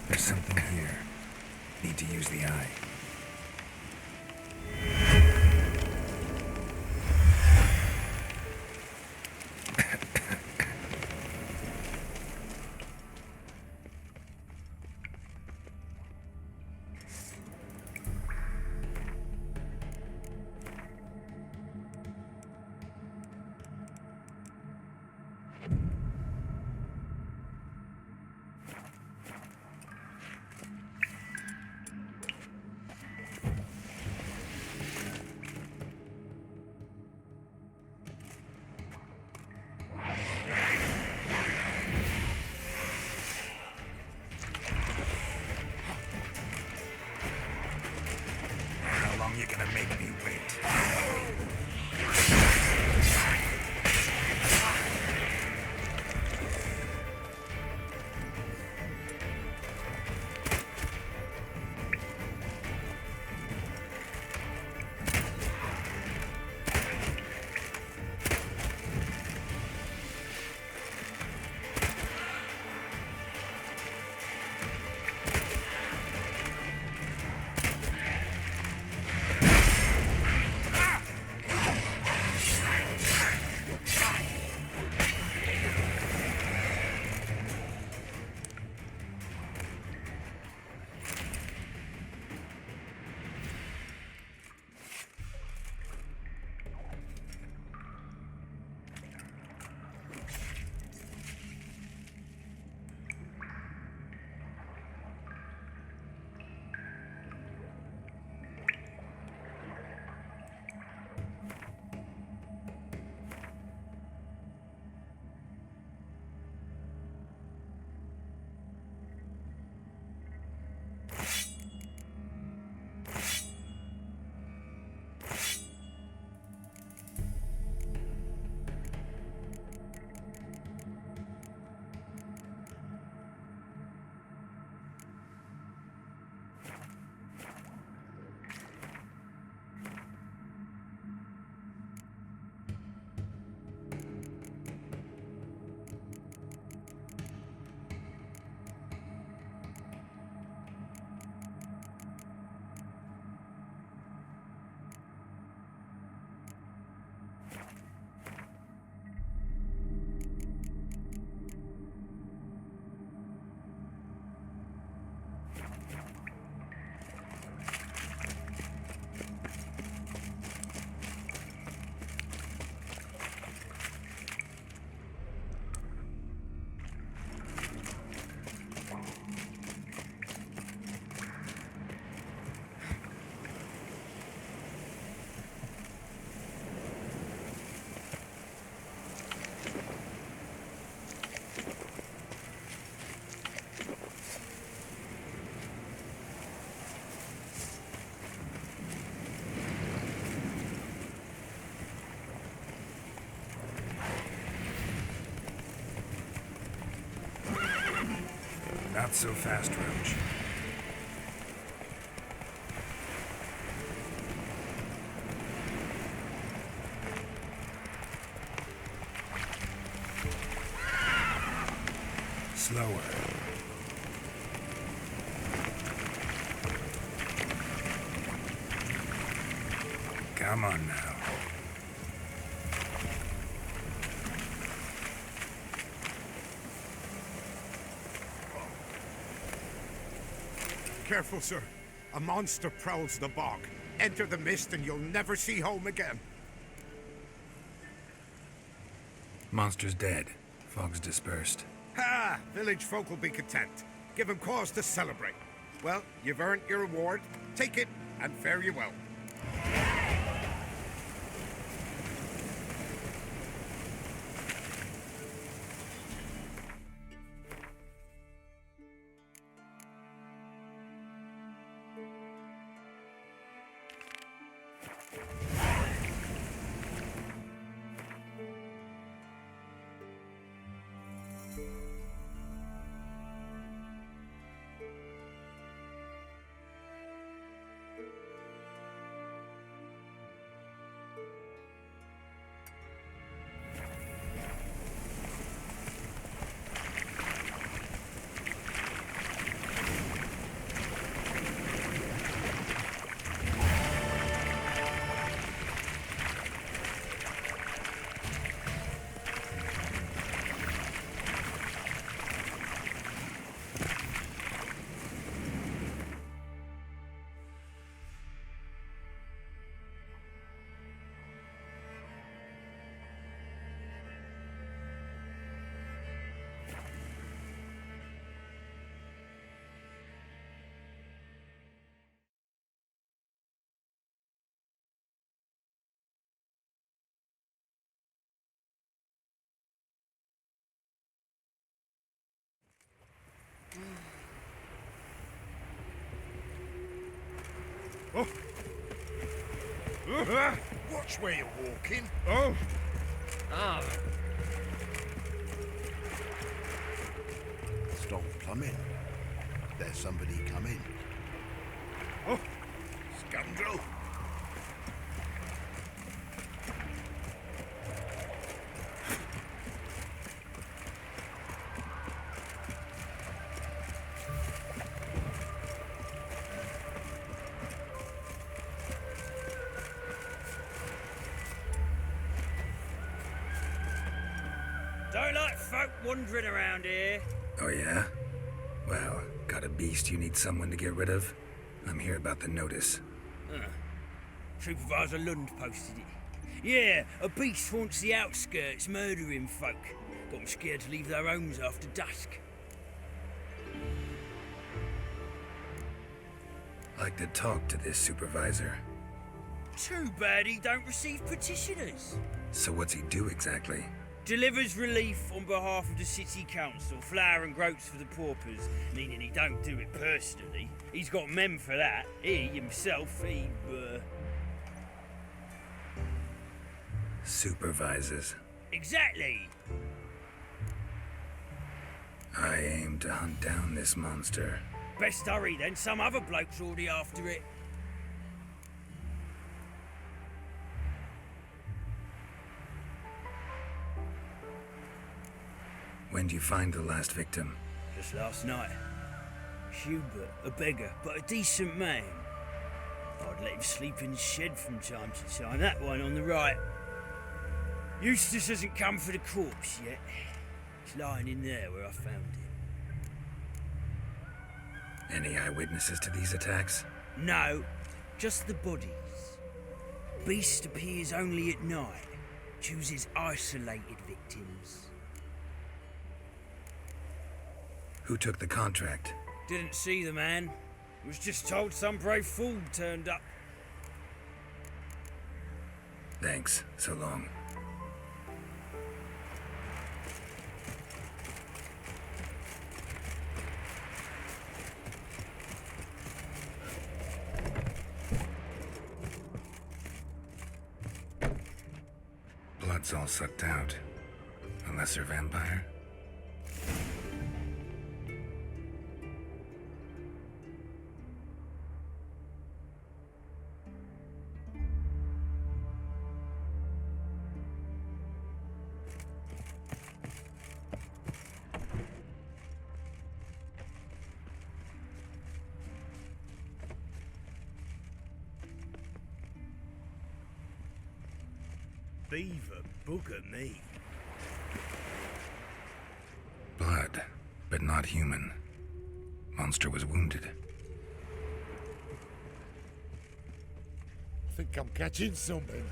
There's something here. Need to use the eye. Not so fast, Roach. Slower. Come on now. Careful, sir. A monster prowls the bog. Enter the mist and you'll never see home again. Monster's dead. Fog's dispersed. Ha! Village folk will be content. Give 'em cause to celebrate. Well, you've earned your reward. Take it, and fare you well. Oh. Watch where you're walking. Oh. Ah. Stop plumbing. There's somebody coming. Oh, scoundrel. Don't like folk wandering around here. Oh, yeah? Well, got a beast you need someone to get rid of? I'm here about the notice. Supervisor Lund posted it. Yeah, a beast haunts the outskirts, murdering folk. Got 'em scared to leave their homes after dusk. Like to talk to this supervisor. Too bad he don't receive petitioners. So what's he do exactly? Delivers relief on behalf of the city council, flour and groats for the paupers, meaning he don't do it personally. He's got men for that. He, himself, Supervises. Exactly! I aim to hunt down this monster. Best hurry then, some other bloke's already after it. When do you find the last victim? Just last night. Hubert, a beggar, but a decent man. I'd let him sleep in the shed from time to time, that one on the right. Eustace hasn't come for the corpse yet. It's lying in there where I found it. Any eyewitnesses to these attacks? No, just the bodies. Beast appears only at night. Chooses isolated victims. Who took the contract? Didn't see the man. Was just told some brave fool turned up. Thanks. So long. Blood's all sucked out. A lesser vampire? Beaver booger me. Blood, but not human. Monster was wounded. think I'm catching something.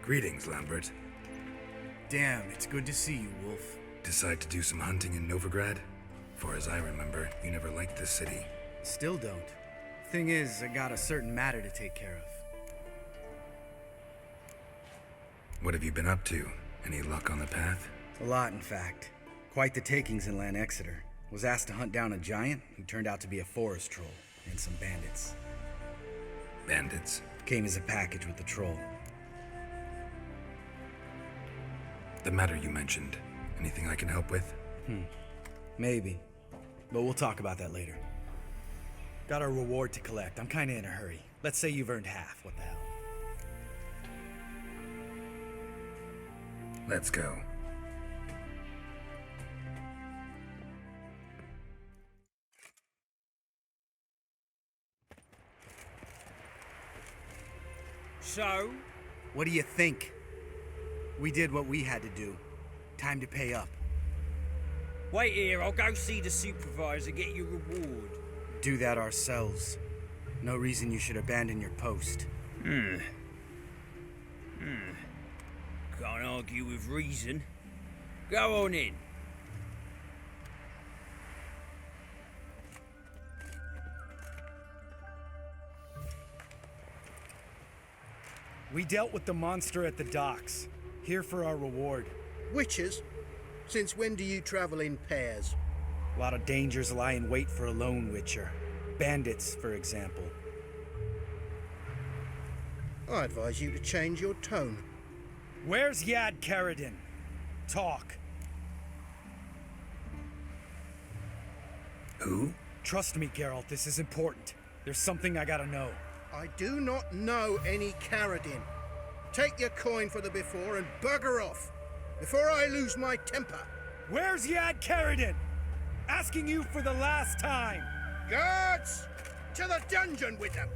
Greetings, Lambert. Damn, it's good to see you, Wolf. Decide to do some hunting in Novigrad? Far as I remember, you never liked this city. Still don't. Thing is, I got a certain matter to take care of. What have you been up to? Any luck on the path? A lot, in fact. Quite the takings in Lan Exeter. Was asked to hunt down a giant who turned out to be a forest troll, and some bandits. Bandits? Came as a package with the troll. The matter you mentioned. Anything I can help with? Maybe. But we'll talk about that later. Got a reward to collect. I'm kinda in a hurry. Let's say you've earned half. What the hell? Let's go. So? What do you think? We did what we had to do. Time to pay up. Wait here, I'll go see the supervisor, get your reward. Do that ourselves. No reason you should abandon your post. Can't argue with reason. Go on in. We dealt with the monster at the docks. Here for our reward. Witches? Since when do you travel in pairs? A lot of dangers lie in wait for a lone witcher. Bandits, for example. I advise you to change your tone. Where's Yad Karadin? Talk. Who? Trust me, Geralt, this is important. There's something I gotta know. I do not know any Karadin. Take your coin for the before and bugger off, before I lose my temper. Where's Yad Karadin? Asking you for the last time. Guards! To the dungeon with them!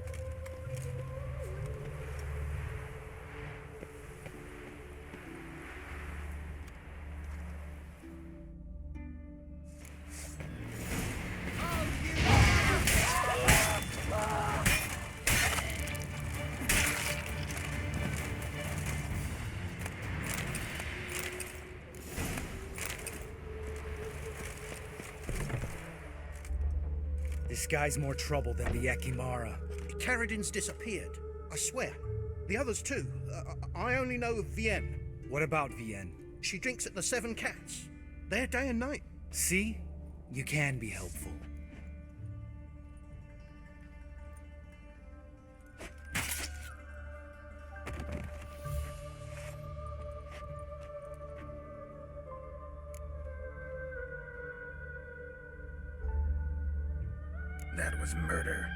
This guy's more trouble than the Ekimara. Karadin's disappeared, I swear. The others too. I only know of Vienne. What about Vienne? She drinks at the Seven Cats. There day and night. See? You can be helpful. That was murder.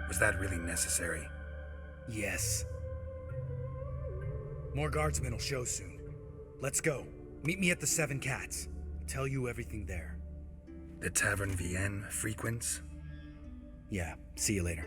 Was that really necessary? Yes. More guardsmen will show soon. Let's go. Meet me at the Seven Cats. I'll tell you everything there. The Tavern Vienne frequents? Yeah, see you later.